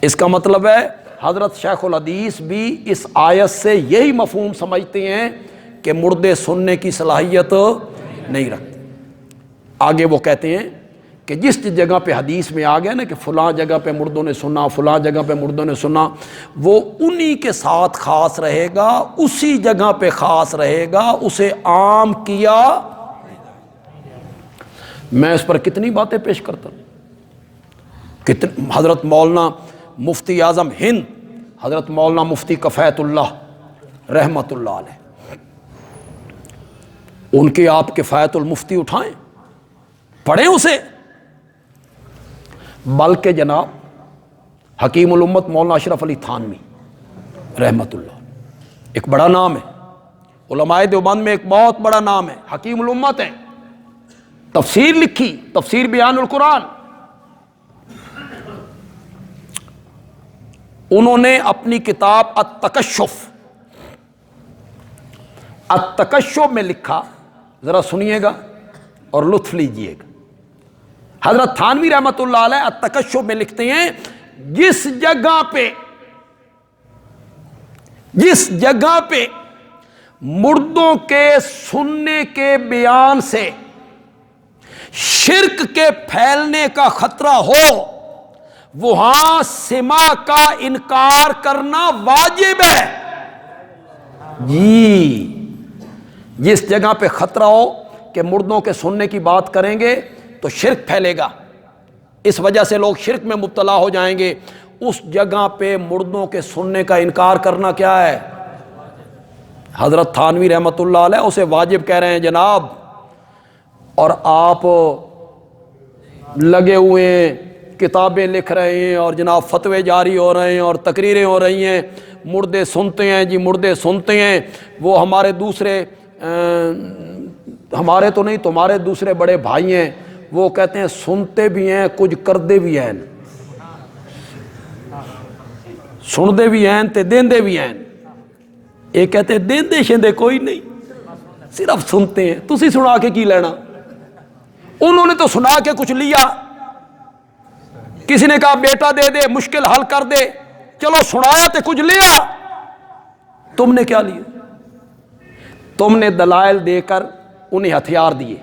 اس کا مطلب ہے حضرت شیخ الحدیث بھی اس آیت سے یہی مفہوم سمجھتے ہیں کہ مردے سننے کی صلاحیت نہیں رکھتے۔ آگے وہ کہتے ہیں کہ جس جگہ پہ حدیث میں آ گیا نا کہ فلاں جگہ پہ مردوں نے سنا، فلاں جگہ پہ مردوں نے سنا، وہ انہی کے ساتھ خاص رہے گا، اسی جگہ پہ خاص رہے گا، اسے عام کیا۔ میں اس پر کتنی باتیں پیش کرتا ہوں۔ حضرت مولانا مفتی اعظم ہند، حضرت مولانا مفتی کفایت اللہ رحمۃ اللہ علیہ، ان کے آپ کفایت المفتی اٹھائیں، پڑھیں اسے۔ بلکہ جناب حکیم الامت مولانا اشرف علی تھانوی رحمۃ اللہ، ایک بڑا نام ہے علماء دیوبند میں، ایک بہت بڑا نام ہے، حکیم الامت ہے، تفسیر لکھی، تفسیر بیان القرآن۔ انہوں نے اپنی کتاب التکشف میں لکھا، ذرا سنیے گا اور لطف لیجئے گا۔ حضرت تھانوی رحمۃ اللہ علیہ التکشف میں لکھتے ہیں، جس جگہ پہ مردوں کے سننے کے بیان سے شرک کے پھیلنے کا خطرہ ہو، وہاں سماع کا انکار کرنا واجب ہے۔ جی، جس جگہ پہ خطرہ ہو کہ مردوں کے سننے کی بات کریں گے تو شرک پھیلے گا، اس وجہ سے لوگ شرک میں مبتلا ہو جائیں گے، اس جگہ پہ مردوں کے سننے کا انکار کرنا کیا ہے؟ حضرت تھانوی رحمۃ اللہ علیہ اسے واجب کہہ رہے ہیں جناب، اور آپ لگے ہوئے ہیں، کتابیں لکھ رہے ہیں، اور جناب فتوے جاری ہو رہے ہیں اور تقریریں ہو رہی ہیں، مردے سنتے ہیں جی، مردے سنتے ہیں۔ وہ ہمارے دوسرے ہمارے تو نہیں، تمہارے دوسرے بڑے بھائی ہیں، وہ کہتے ہیں سنتے بھی ہیں کچھ کردے بھی ہیں، سندے بھی ہیں تے دیندے بھی ہیں۔ ایک کہتے ہیں دیندے شندے کوئی نہیں، صرف سنتے ہیں، تسی سنا کے کی لینا؟ انہوں نے تو سنا کے کچھ لیا، کسی نے کہا بیٹا دے دے، مشکل حل کر دے، چلو سنایا تے کچھ لیا۔ تم نے کیا لیا؟ تم نے دلائل دے کر انہیں ہتھیار دیے،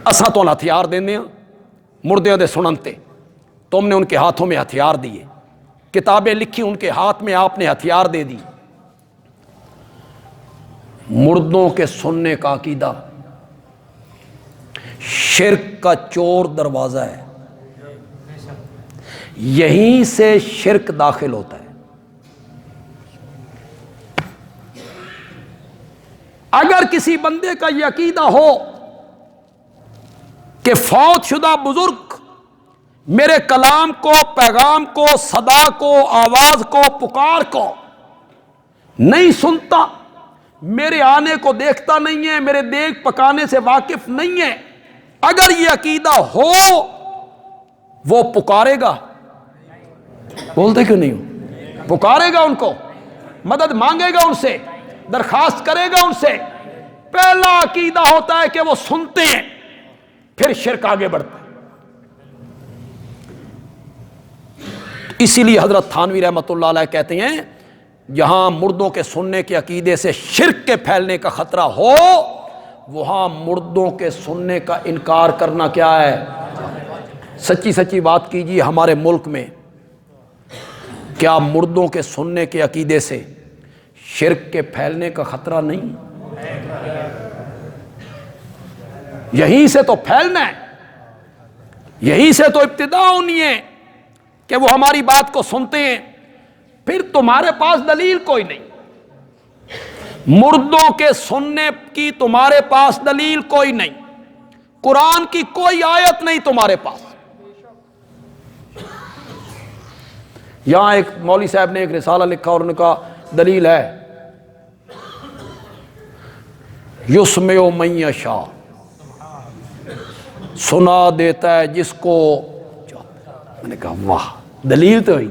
اساں تو ہتھیار دینے ہیں مردیاں دے سننتے، تم نے ان کے ہاتھوں میں ہتھیار دیے، کتابیں لکھی ان کے ہاتھ میں، آپ نے ہتھیار دے دی۔ مردوں کے سننے کا عقیدہ شرک کا چور دروازہ ہے، یہیں سے شرک داخل ہوتا ہے۔ اگر کسی بندے کا یہ عقیدہ ہو کہ فوت شدہ بزرگ میرے کلام کو، پیغام کو، صدا کو، آواز کو، پکار کو نہیں سنتا، میرے آنے کو دیکھتا نہیں ہے، میرے دیکھ پکانے سے واقف نہیں ہے، اگر یہ عقیدہ ہو، وہ پکارے گا، بولتے کیوں نہیں ہو؟ پکارے گا ان کو، مدد مانگے گا ان سے، درخواست کرے گا ان سے۔ پہلا عقیدہ ہوتا ہے کہ وہ سنتے ہیں، پھر شرک آگے بڑھتا ہے۔ اسی لیے حضرت تھانوی رحمۃ اللہ علیہ کہتے ہیں، جہاں مردوں کے سننے کے عقیدے سے شرک کے پھیلنے کا خطرہ ہو، وہاں مردوں کے سننے کا انکار کرنا کیا ہے؟ سچی سچی بات کیجیے، ہمارے ملک میں کیا مردوں کے سننے کے عقیدے سے شرک کے پھیلنے کا خطرہ نہیں؟ یہیں سے تو پھیلنا ہے، یہیں سے تو ابتدا ہونی ہے کہ وہ ہماری بات کو سنتے ہیں۔ پھر تمہارے پاس دلیل کوئی نہیں، مردوں کے سننے کی تمہارے پاس دلیل کوئی نہیں، قرآن کی کوئی آیت نہیں تمہارے پاس۔ یہاں ایک مولوی صاحب نے ایک رسالہ لکھا اور ان کا دلیل ہے، یسمع من یشاء، سنا دیتا ہے جس کو۔ میں نے کہا واہ، دلیل تو ہوئی،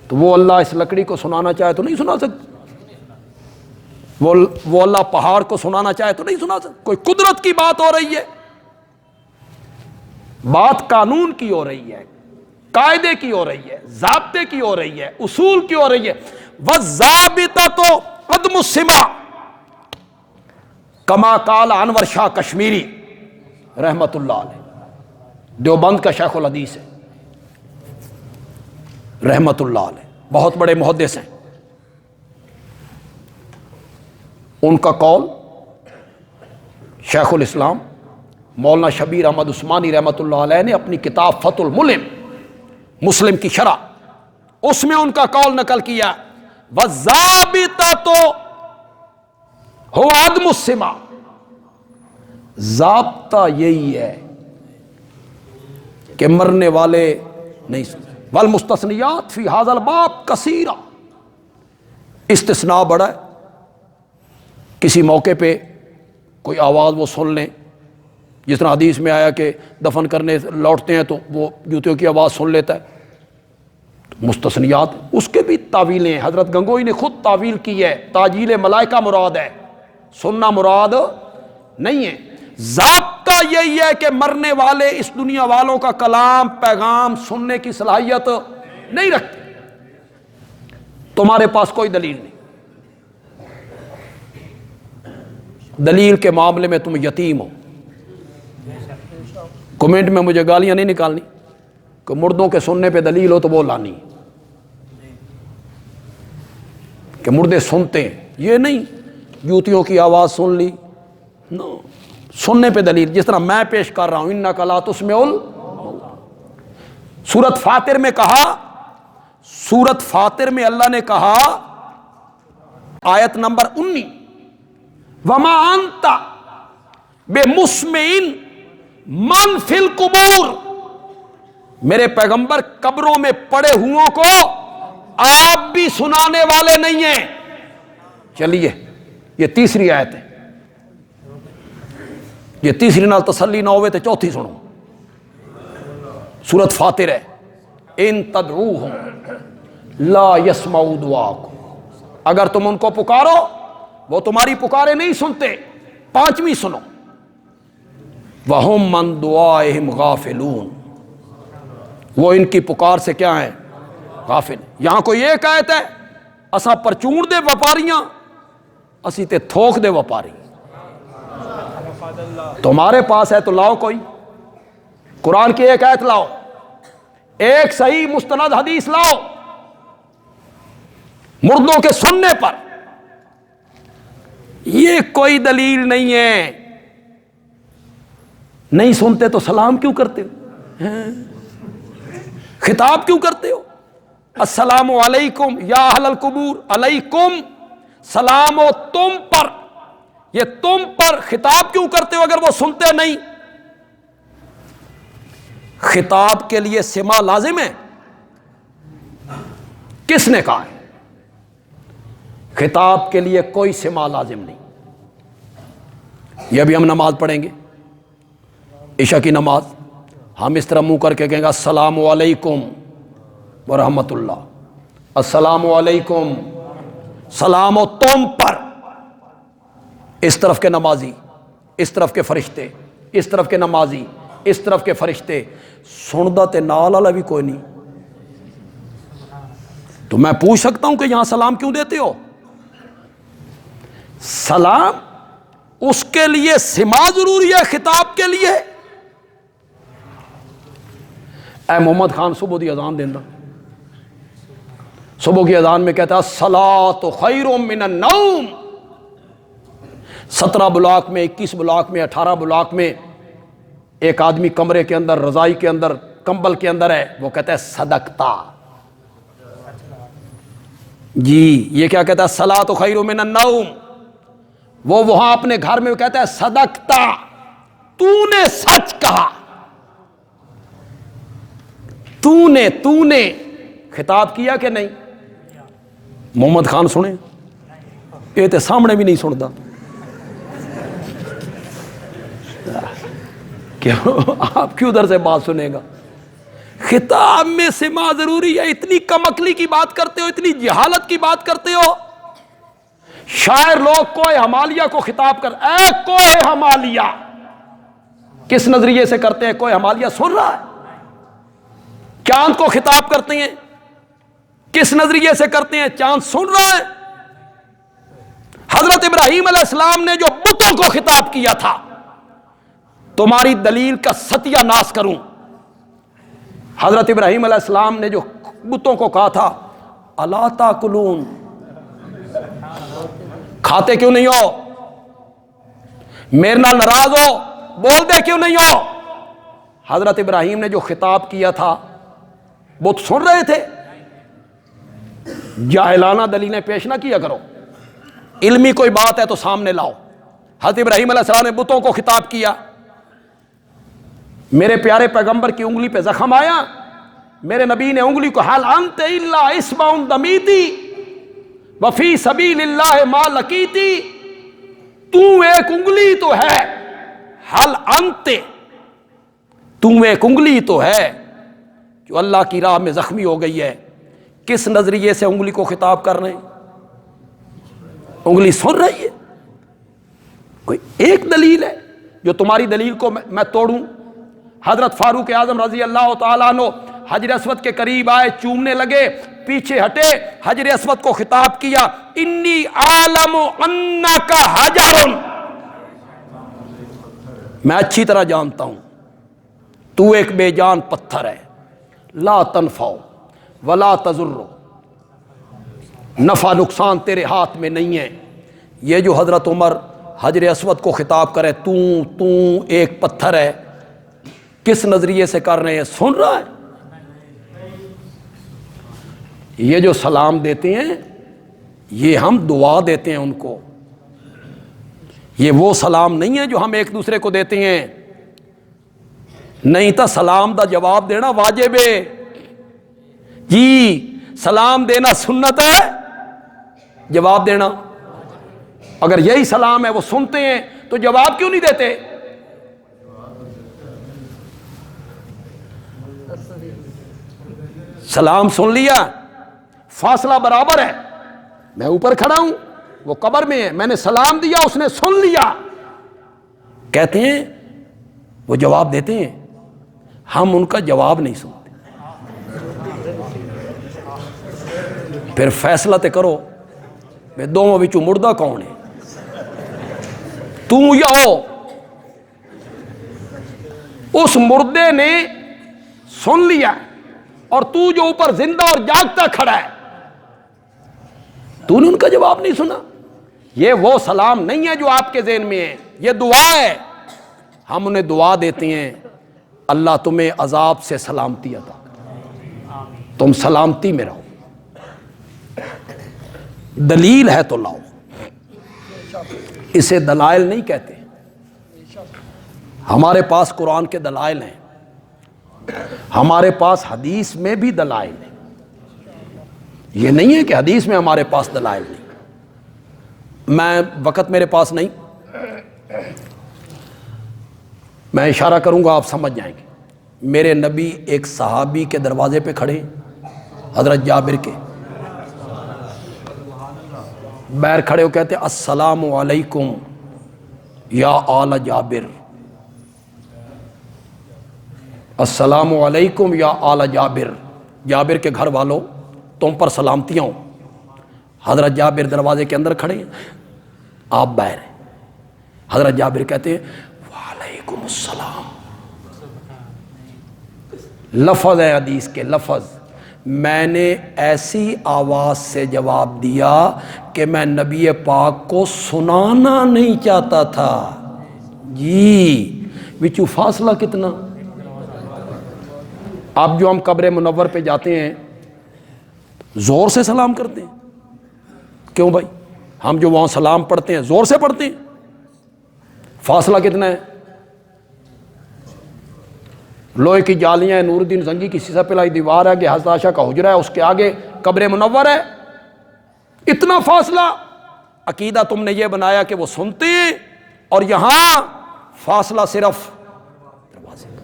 تو وہ اللہ اس لکڑی کو سنانا چاہے تو نہیں سنا سکتا، وہ اللہ پہاڑ کو سنانا چاہے تو نہیں سنا سکتا۔ کوئی قدرت کی بات ہو رہی ہے، بات قانون کی ہو رہی ہے، قاعدے کی ہو رہی ہے، ضابطے کی ہو رہی ہے، اصول کی ہو رہی ہے. والضابطۃ عدم السماع کما قال انور شاہ کشمیری رحمت اللہ علیہ، دیوبند کا شیخ الحدیث ہے رحمت اللہ علیہ، بہت بڑے محدث ہیں. ان کا قول شیخ الاسلام مولانا شبیر احمد عثمانی رحمت اللہ علیہ نے اپنی کتاب فتح الملم مسلم کی شرح، اس میں ان کا قول نقل کیا. والضابطۃ هو عدم السماع، ضابطہ یہی ہے کہ مرنے والے نہیں سنتے. والمستثنیات فی ھذا الباب کثیرہ، استثناء بڑا ہے. کسی موقع پہ کوئی آواز وہ سن لیں، جس طرح حدیث میں آیا کہ دفن کرنے لوٹتے ہیں تو وہ جوتوں کی آواز سن لیتا ہے. مستثنیات اس کے بھی تعویلیں ہیں، حضرت گنگوئی نے خود تعویل کی ہے. تاجیل ملائکہ مراد ہے، سننا مراد نہیں ہے. ضابطہ یہی ہے کہ مرنے والے اس دنیا والوں کا کلام پیغام سننے کی صلاحیت نہیں رکھتے. تمہارے پاس کوئی دلیل نہیں، دلیل کے معاملے میں تم یتیم ہو. کمنٹ میں مجھے گالیاں نہیں نکالنی کہ مردوں کے سننے پہ دلیل ہو تو وہ لانی کہ مردے سنتے ہیں، یہ نہیں جوتیوں کی آواز سن لی، نو سننے پہ دلیل. جس طرح میں پیش کر رہا ہوں انک لا تسمع سورت فاطر میں کہا، سورت فاطر میں اللہ نے کہا آیت نمبر 19 وما انت بمسمع من فی القبور، میرے پیغمبر قبروں میں پڑے ہوئوں کو آپ بھی سنانے والے نہیں ہیں. چلیے یہ تیسری آیت ہے، یہ تیسری نال تسلی نہ ہوئے تو چوتھی سنو. سورت فاطر ہے، ان تدعوہم لا یسمعوا دعاءکم، اگر تم ان کو پکارو وہ تمہاری پکارے نہیں سنتے. پانچویں سنو، وہم من دعائہم غافلون، وہ ان کی پکار سے کیا ہیں؟ غافل. یہاں کوئی ایک آیت ہے اساں پرچون دے وپاریاں، اسی تے تھوک دے وپاری. تمہارے پاس ہے تو لاؤ، کوئی قرآن کی ایک آیت لاؤ، ایک صحیح مستند حدیث لاؤ مردوں کے سننے پر. یہ کوئی دلیل نہیں ہے. نہیں سنتے تو سلام کیوں کرتے ہو؟ خطاب کیوں کرتے ہو؟ السلام علیکم یا اہل القبور، علیکم سلام و تم پر، یہ تم پر خطاب کیوں کرتے ہو اگر وہ سنتے نہیں؟ خطاب کے لیے سماع لازم ہے؟ کس نے کہا ہے؟ خطاب کے لیے کوئی سماع لازم نہیں. یہ بھی ہم نماز پڑھیں گے، عشاء کی نماز، ہم اس طرح منہ کر کے کہیں گے السلام علیکم ورحمۃ اللہ، السلام علیکم، سلام و تم پر. اس طرف کے نمازی، اس طرف کے فرشتے، اس طرف کے نمازی، اس طرف کے فرشتے، سندا تے نال والا بھی کوئی نہیں. تو میں پوچھ سکتا ہوں کہ یہاں سلام کیوں دیتے ہو؟ سلام اس کے لیے سماع ضروری ہے، خطاب کے لیے. اے محمد خان صبح دی اذان دینا، صبح کی اذان میں کہتا ہے الصلاۃ خیر من النوم. 17 بلاک میں، 21 بلاک میں، 18 بلاک میں ایک آدمی کمرے کے اندر، رضائی کے اندر، کمبل کے اندر ہے، وہ کہتا ہے صدقتا. جی یہ کیا کہتا ہے؟ الصلاۃ خیر من النوم. وہ وہاں اپنے گھر میں کہتا ہے صدقتا، تو نے سچ کہا. تو نے خطاب کیا کہ نہیں؟ محمد خان سنے، یہ تو سامنے بھی نہیں سنتا. کیوں؟ آپ کیوں ادھر سے بات سنے گا؟ خطاب میں سماع ضروری ہے. اتنی کم عقلی کی بات کرتے ہو، اتنی جہالت کی بات کرتے ہو. شاعر لوگ کوہ ہمالیہ کو خطاب کر، اے کوہ ہمالیہ، کس نظریے سے کرتے ہیں؟ کوہ ہمالیہ سن رہا ہے، چاند کو خطاب کرتے ہیں، کس نظریے سے کرتے ہیں؟ چاند سن رہا ہے۔ حضرت ابراہیم علیہ السلام نے جو بتوں کو خطاب کیا تھا، تمہاری دلیل کا ستیہ ناش کروں، حضرت ابراہیم علیہ السلام نے جو بتوں کو کہا تھا الا تاکلون، کھاتے کیوں نہیں ہو؟ میرے نال ناراض ہو؟ بول دے کیوں نہیں ہو؟ حضرت ابراہیم نے جو خطاب کیا تھا بت سن رہے تھے۔ جاہلانہ دلیلیں پیش نہ کیا کرو، علمی کوئی بات ہے تو سامنے لاؤ۔ حضرت ابراہیم علیہ السلام نے بتوں کو خطاب کیا، میرے پیارے پیغمبر کی انگلی پہ زخم آیا، میرے نبی نے انگلی کو حل انت الا اصبع دمیتی وفی سبیل اللہ ما لقیتی، تو ایک انگلی تو ہے، حل انت، تو ایک انگلی تو ہے جو اللہ کی راہ میں زخمی ہو گئی ہے۔ کس نظریے سے انگلی کو خطاب کر رہے ہیں؟ انگلی سن رہی ہے۔ کوئی ایک دلیل ہے جو تمہاری دلیل کو میں توڑوں؟ حضرت فاروق اعظم رضی اللہ تعالیٰ عنہ حجر اسود کے قریب آئے، چومنے لگے، پیچھے ہٹے، حجر اسود کو خطاب کیا، انی اعلم انک حجر، میں اچھی طرح جانتا ہوں تو ایک بے جان پتھر ہے، لا تنفع ولا تضر، نفع نقصان تیرے ہاتھ میں نہیں ہے۔ یہ جو حضرت عمر حجر اسود کو خطاب کرے تو ایک پتھر ہے، کس نظریے سے کر رہے ہیں؟ سن رہا ہے۔ یہ جو سلام دیتے ہیں یہ ہم دعا دیتے ہیں ان کو، یہ وہ سلام نہیں ہے جو ہم ایک دوسرے کو دیتے ہیں۔ نہیں تو سلام دا جواب دینا واجب ہے جی، سلام دینا سنت ہے، جواب دینا، اگر یہی سلام ہے وہ سنتے ہیں تو جواب کیوں نہیں دیتے؟ سلام سن لیا، فاصلہ برابر ہے، میں اوپر کھڑا ہوں وہ قبر میں ہے، میں نے سلام دیا اس نے سن لیا، کہتے ہیں وہ جواب دیتے ہیں، ہم ان کا جواب نہیں سنتے۔ پھر فیصلہ تے کرو میں دونوں وچوں مردہ کون ہے، تو یا ہو؟ اس مردے نے سن لیا اور تو جو اوپر زندہ اور جاگتا کھڑا ہے تو نے ان کا جواب نہیں سنا۔ یہ وہ سلام نہیں ہے جو آپ کے ذہن میں ہے، یہ دعا ہے، ہم انہیں دعا دیتے ہیں اللہ تمہیں عذاب سے سلامتی عطا کرے، تم سلامتی میں رہو۔ دلیل ہے تو لاؤ، اسے دلائل نہیں کہتے، ہمارے پاس قرآن کے دلائل ہیں، ہمارے پاس حدیث میں بھی دلائل ہیں، یہ نہیں ہے کہ حدیث میں ہمارے پاس دلائل نہیں۔ میں وقت میرے پاس نہیں، میں اشارہ کروں گا آپ سمجھ جائیں گے۔ میرے نبی ایک صحابی کے دروازے پہ کھڑے، حضرت جابر کے، باہر کھڑے ہو کہتے السلام علیکم یا آل جابر، السلام علیکم یا آل جابر، جابر کے گھر والوں تم پر سلامتیاں ہوں۔ حضرت جابر دروازے کے اندر کھڑے ہیں، آپ باہر ہیں، حضرت جابر کہتے ہیں وعلیکم السلام، لفظ ہے حدیث کے لفظ، میں نے ایسی آواز سے جواب دیا کہ میں نبی پاک کو سنانا نہیں چاہتا تھا جی، وچو فاصلہ کتنا۔ اب جو ہم قبر منور پہ جاتے ہیں زور سے سلام کرتے ہیں، کیوں بھائی؟ ہم جو وہاں سلام پڑھتے ہیں زور سے پڑھتے ہیں، فاصلہ کتنا ہے؟ لوہے کی جالیاں ہیں، نور الدین زنگی کی سیسہ پلائی دیوار ہے کہ حضرت عائشہ کا حجرہ ہے، اس کے آگے قبر منور ہے، اتنا فاصلہ۔ عقیدہ تم نے یہ بنایا کہ وہ سنتے ہیں اور یہاں فاصلہ صرف دروازے کا،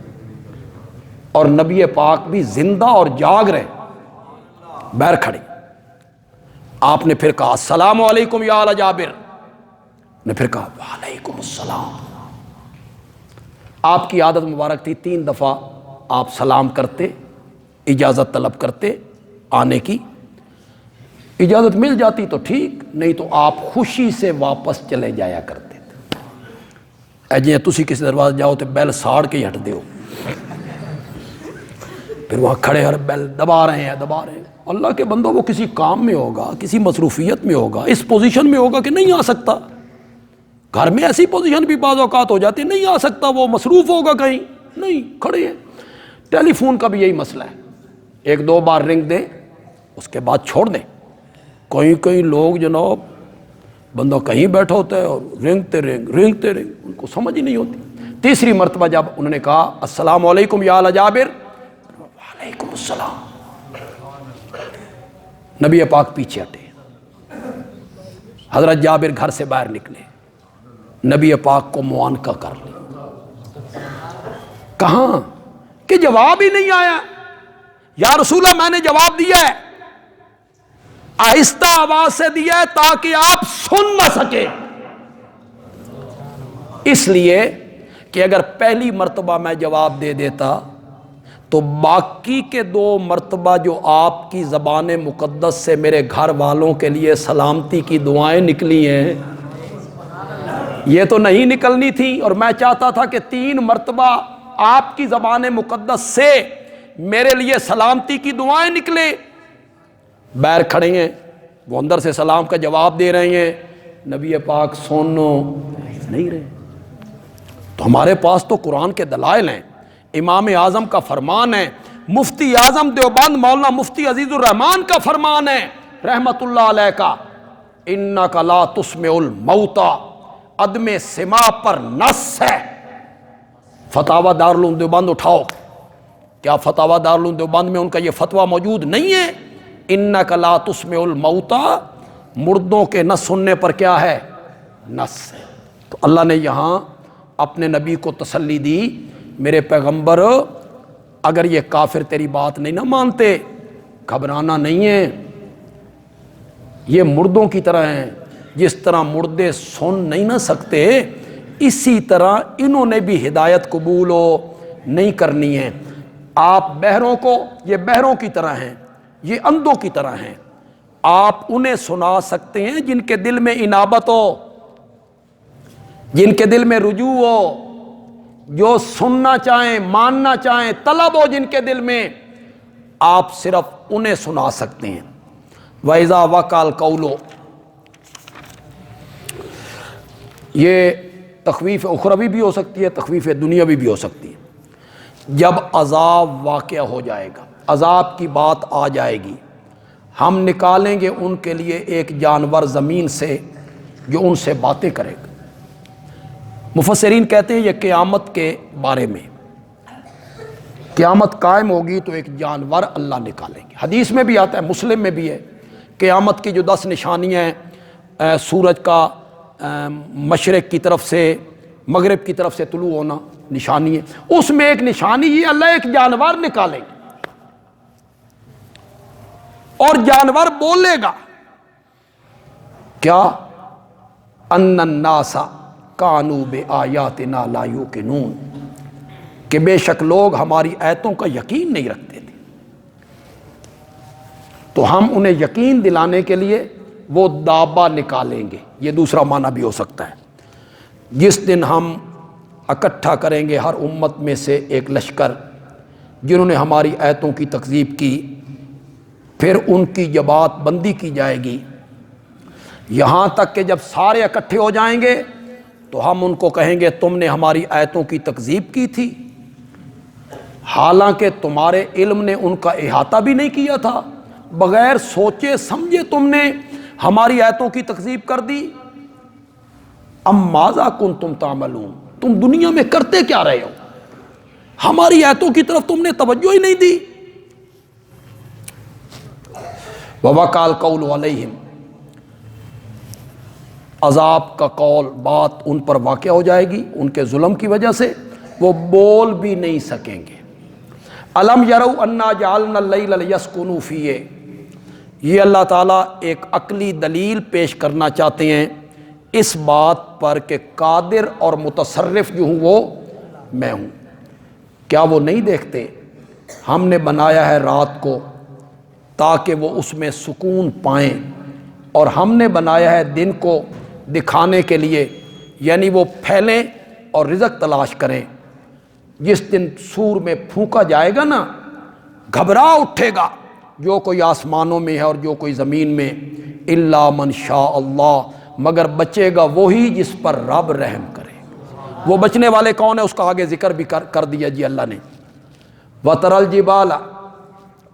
اور نبی پاک بھی زندہ اور جاگ رہے، باہر کھڑے۔ آپ نے پھر کہا السلام علیکم یا آل جابر، نے پھر کہا وعلیکم السلام۔ آپ کی عادت مبارک تھی 3 دفعہ آپ سلام کرتے، اجازت طلب کرتے آنے کی، اجازت مل جاتی تو ٹھیک، نہیں تو آپ خوشی سے واپس چلے جایا کرتے تھے۔ اے جی تسی کسی دروازے جاؤ تو بیل ساڑ کے ہی ہٹ دیو، پھر وہاں کھڑے ہر بیل دبا رہے ہیں۔ اللہ کے بندوں، وہ کسی کام میں ہوگا، کسی مصروفیت میں ہوگا، اس پوزیشن میں ہوگا کہ نہیں آ سکتا۔ گھر میں ایسی پوزیشن بھی بعض اوقات ہو جاتی، نہیں آ سکتا، وہ مصروف ہوگا کہیں، نہیں کھڑے ہیں۔ ٹیلی فون کا بھی یہی مسئلہ ہے، ایک دو بار رنگ دیں اس کے بعد چھوڑ دیں۔ کئی لوگ جناب، بندہ کہیں بیٹھا ہوتا ہے اور رنگتے رنگ ان کو سمجھ ہی نہیں ہوتی۔ تیسری مرتبہ جب انہوں نے کہا السلام علیکم یا آل جابر، وعلیکم السلام، نبی پاک پیچھے ہٹے، حضرت جابر گھر سے باہر نکلے، نبی پاک کو معانقہ کر لی۔ کہاں کہ جواب ہی نہیں آیا۔ یا رسول اللہ میں نے جواب دیا ہے، آہستہ آواز سے دیا ہے تاکہ آپ سن نہ سکے، اس لیے کہ اگر پہلی مرتبہ میں جواب دے دیتا تو باقی کے 2 مرتبہ جو آپ کی زبان مقدس سے میرے گھر والوں کے لیے سلامتی کی دعائیں نکلی ہیں، یہ تو نہیں نکلنی تھی، اور میں چاہتا تھا کہ 3 مرتبہ آپ کی زبان مقدس سے میرے لیے سلامتی کی دعائیں نکلے۔ باہر کھڑے ہیں، وہ اندر سے سلام کا جواب دے رہے ہیں، نبی پاک سنو نہیں رہے۔ تو ہمارے پاس تو قرآن کے دلائل ہیں، امام اعظم کا فرمان ہے، مفتی اعظم دیوبند مولانا مفتی عزیز الرحمان کا فرمان ہے رحمت اللہ علیہ کا، انک لا تسمع الموتى، عدم سماع پر نص ہے۔ فتاوی دارالعلوم دیوبند اٹھاؤ، کیا فتاوی دارالعلوم دیوبند میں ان کا یہ فتویٰ موجود نہیں ہے؟ انک لا تسمع الموتى، مردوں کے نہ سننے پر کیا ہے؟ نص ہے۔ تو اللہ نے یہاں اپنے نبی کو تسلی دی، میرے پیغمبر اگر یہ کافر تیری بات نہیں نہ مانتے، گھبرانا نہیں ہے، یہ مردوں کی طرح ہیں، جس طرح مردے سن نہیں نہ سکتے اسی طرح انہوں نے بھی ہدایت قبول نہیں کرنی ہے۔ آپ بہروں کو، یہ بہروں کی طرح ہیں، یہ اندھوں کی طرح ہیں، آپ انہیں سنا سکتے ہیں جن کے دل میں انابت ہو، جن کے دل میں رجوع ہو، جو سننا چاہیں، ماننا چاہیں، طلب ہو جن کے دل میں، آپ صرف انہیں سنا سکتے ہیں۔ وَإِذَا وَقَعَ الْقَوْلُ، یہ تخویف اخروی بھی ہو سکتی ہے، تخویف دنیاوی بھی ہو سکتی ہے۔ جب عذاب واقع ہو جائے گا، عذاب کی بات آ جائے گی، ہم نکالیں گے ان کے لیے ایک جانور زمین سے جو ان سے باتیں کرے گا۔ مفسرین کہتے ہیں یہ قیامت کے بارے میں، قیامت قائم ہوگی تو ایک جانور اللہ نکالیں گے۔ حدیث میں بھی آتا ہے، مسلم میں بھی ہے، قیامت کی جو 10 نشانیاں ہیں، سورج کا مشرق کی طرف سے مغرب کی طرف سے طلوع ہونا نشانی ہے، اس میں ایک نشانی یہ اللہ ایک جانور نکالیں گے، اور جانور بولے گا کیا؟ ان الناس کانوا بآیاتنا لا یوقنون، کہ بے شک لوگ ہماری آیتوں کا یقین نہیں رکھتے تھے، تو ہم انہیں یقین دلانے کے لیے وہ دابہ نکالیں گے۔ یہ دوسرا معنی بھی ہو سکتا ہے، جس دن ہم اکٹھا کریں گے ہر امت میں سے ایک لشکر جنہوں نے ہماری آیتوں کی تکذیب کی، پھر ان کی جماعت بندی کی جائے گی، یہاں تک کہ جب سارے اکٹھے ہو جائیں گے تو ہم ان کو کہیں گے تم نے ہماری آیتوں کی تکذیب کی تھی، حالانکہ تمہارے علم نے ان کا احاطہ بھی نہیں کیا تھا، بغیر سوچے سمجھے تم نے ہماری آیتوں کی تکذیب کر دی۔ ام ماذا کنتم تعملون، تم دنیا میں کرتے کیا رہے ہو، ہماری آیتوں کی طرف تم نے توجہ ہی نہیں دی۔ وَوَقَعَ الْقَوْلُ عَلَيْهِمْ، عذاب کا قول، بات ان پر واقع ہو جائے گی، ان کے ظلم کی وجہ سے وہ بول بھی نہیں سکیں گے۔ الم یروا انا جعلنا اللیل لیسکنوا فیہ، یہ اللہ تعالیٰ ایک عقلی دلیل پیش کرنا چاہتے ہیں اس بات پر کہ قادر اور متصرف جو ہوں وہ میں ہوں۔ کیا وہ نہیں دیکھتے ہم نے بنایا ہے رات کو تاکہ وہ اس میں سکون پائیں، اور ہم نے بنایا ہے دن کو دکھانے کے لیے، یعنی وہ پھیلیں اور رزق تلاش کریں۔ جس دن سور میں پھونکا جائے گا نا، گھبرا اٹھے گا جو کوئی آسمانوں میں ہے اور جو کوئی زمین میں، الا من شاء اللہ، مگر بچے گا وہی جس پر رب رحم کرے۔ وہ بچنے والے کون ہیں اس کا آگے ذکر بھی کر دیا جی اللہ نے۔ وَتَرَى الْجِبَالَ،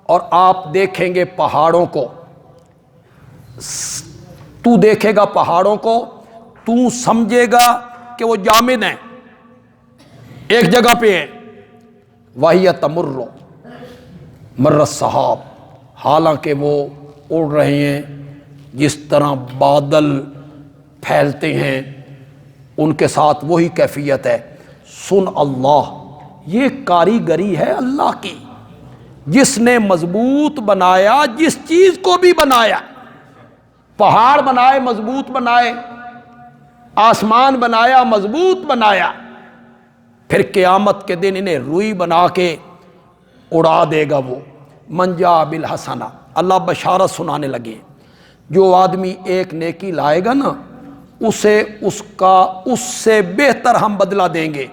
اور آپ دیکھیں گے پہاڑوں کو، تو دیکھے گا پہاڑوں کو، تو سمجھے گا کہ وہ جامد ہیں، ایک جگہ پہ ہیں۔ وَهِيَ تَمُرُّ مَرَّ السَّحَابِ، حالانکہ وہ اڑ رہے ہیں جس طرح بادل پھیلتے ہیں، ان کے ساتھ وہی کیفیت ہے۔ سن اللہ، یہ کاریگری ہے اللہ کی، جس نے مضبوط بنایا جس چیز کو بھی بنایا، پہاڑ بنائے مضبوط بنائے، آسمان بنایا مضبوط بنایا، پھر قیامت کے دن انہیں روئی بنا کے اڑا دے گا وہ۔ من جاء بالحسنہ، اللہ بشارت سنانے لگے، جو آدمی ایک نیکی لائے گا نا، اسے اس سے بہتر ہم بدلہ دیں گے۔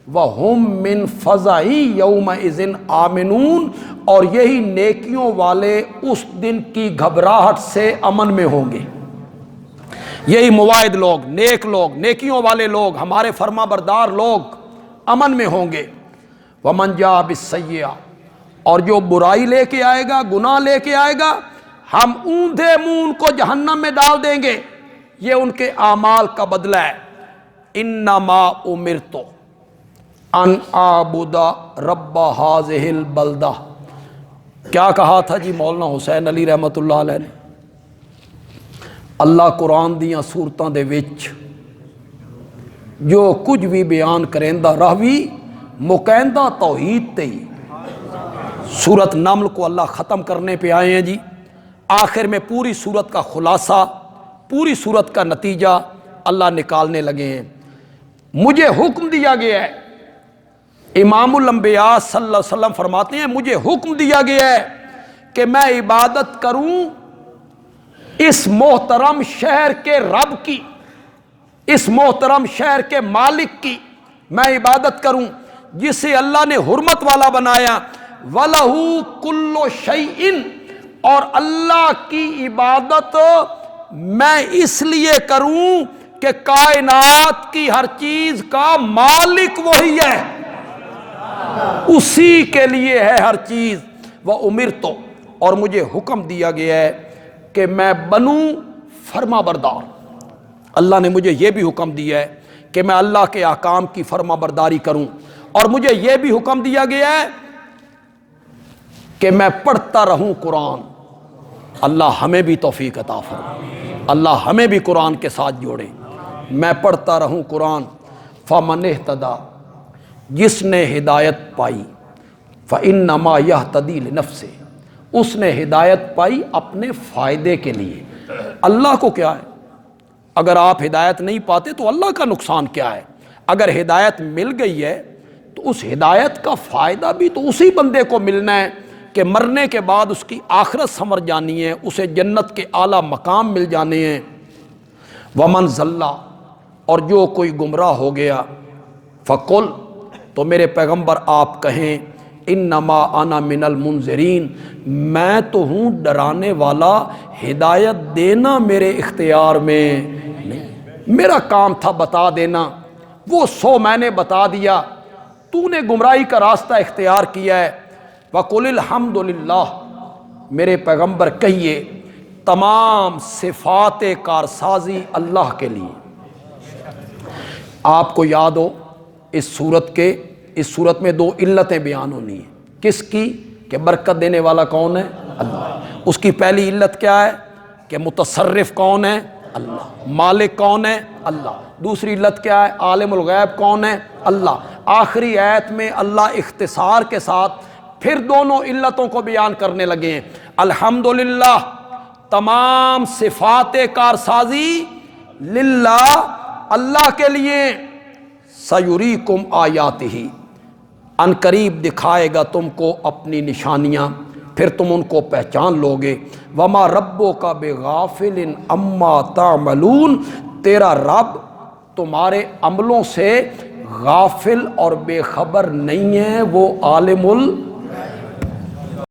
وَهُم مِّن فَزَعٍ يَوْمَئِذٍ آمِنُونَ، اور یہی نیکیوں والے اس دن کی گھبراہٹ سے امن میں ہوں گے۔ یہی مواعد لوگ، نیک لوگ، نیکیوں والے لوگ، ہمارے فرما بردار لوگ امن میں ہوں گے۔ وَمَن جَاءَ بِالسَّيِّئَةِ، اور جو برائی لے کے آئے گا، گناہ لے کے آئے گا، ہم اوندھے منہ ان کو جہنم میں ڈال دیں گے، یہ ان کے اعمال کا بدلہ ہے۔ انما امرت ان اعبد رب ہذہ البلدہ، کیا کہا تھا جی مولانا حسین علی رحمت اللہ علیہ نے؟ اللہ قرآن دیاں سورتاں دے وچ جو کچھ بھی بیان کریندا راوی مکیندہ توحید تے ہی۔ سورت نمل کو اللہ ختم کرنے پہ آئے ہیں جی، آخر میں پوری سورت کا خلاصہ، پوری سورت کا نتیجہ اللہ نکالنے لگے ہیں۔ مجھے حکم دیا گیا ہے، امام الانبیاء صلی اللہ علیہ وسلم فرماتے ہیں مجھے حکم دیا گیا ہے کہ میں عبادت کروں اس محترم شہر کے رب کی، اس محترم شہر کے مالک کی میں عبادت کروں جسے اللہ نے حرمت والا بنایا۔ وَلَهُ كُلُّ شَيْءٍ، اور اللہ کی عبادت میں اس لیے کروں کہ کائنات کی ہر چیز کا مالک وہی ہے، اسی کے لیے ہے ہر چیز۔ وَأُمِرْتُ، اور مجھے حکم دیا گیا ہے کہ میں بنوں فرما بردار۔ اللہ نے مجھے یہ بھی حکم دیا ہے کہ میں اللہ کے احکام کی فرما برداری کروں، اور مجھے یہ بھی حکم دیا گیا ہے کہ میں پڑھتا رہوں قرآن۔ اللہ ہمیں بھی توفیق عطا فرمائے، اللہ ہمیں بھی قرآن کے ساتھ جوڑے۔ میں پڑھتا رہوں قرآن۔ فَمَنِ اهْتَدَىٰ، جس نے ہدایت پائی، فَإِنَّمَا يَهْتَدِي لِنَفْسِهِ، اس نے ہدایت پائی اپنے فائدے کے لیے۔ اللہ کو کیا ہے؟ اگر آپ ہدایت نہیں پاتے تو اللہ کا نقصان کیا ہے؟ اگر ہدایت مل گئی ہے تو اس ہدایت کا فائدہ بھی تو اسی بندے کو ملنا ہے کہ مرنے کے بعد اس کی آخرت سنور جانی ہے، اسے جنت کے اعلیٰ مقام مل جانے ہیں۔ ومن ضلّ، اور جو کوئی گمراہ ہو گیا، فقل، تو میرے پیغمبر آپ کہیں انما انا من المنذرین، میں تو ہوں ڈرانے والا، ہدایت دینا میرے اختیار میں نہیں، میرا کام تھا بتا دینا، وہ 100 میں نے بتا دیا، تو نے گمراہی کا راستہ اختیار کیا ہے۔ وَقُلِ الْحَمْدُ لِلَّهِ، میرے پیغمبر کہیے تمام صفات کارسازی اللہ کے لیے۔ آپ کو یاد ہو اس صورت میں 2 علتیں بیان ہونی ہیں۔ کس کی؟ کہ برکت دینے والا کون ہے؟ اللہ۔ اس کی پہلی علت کیا ہے؟ کہ متصرف کون ہے؟ اللہ۔ مالک کون ہے؟ اللہ۔ دوسری علت کیا ہے؟ عالم الغیب کون ہے؟ اللہ۔ آخری آیت میں اللہ اختصار کے ساتھ پھر دونوں علتوں کو بیان کرنے لگے ہیں۔ الحمدللہ، تمام صفات کارسازی للہ، اللہ کے لیے، سیریکم آیاتہ، ان قریب دکھائے گا تم کو اپنی نشانیاں، پھر تم ان کو پہچان لوگے۔ وما ربک بغافل عما تعملون، تیرا رب تمہارے عملوں سے غافل اور بے خبر نہیں ہے، وہ عالم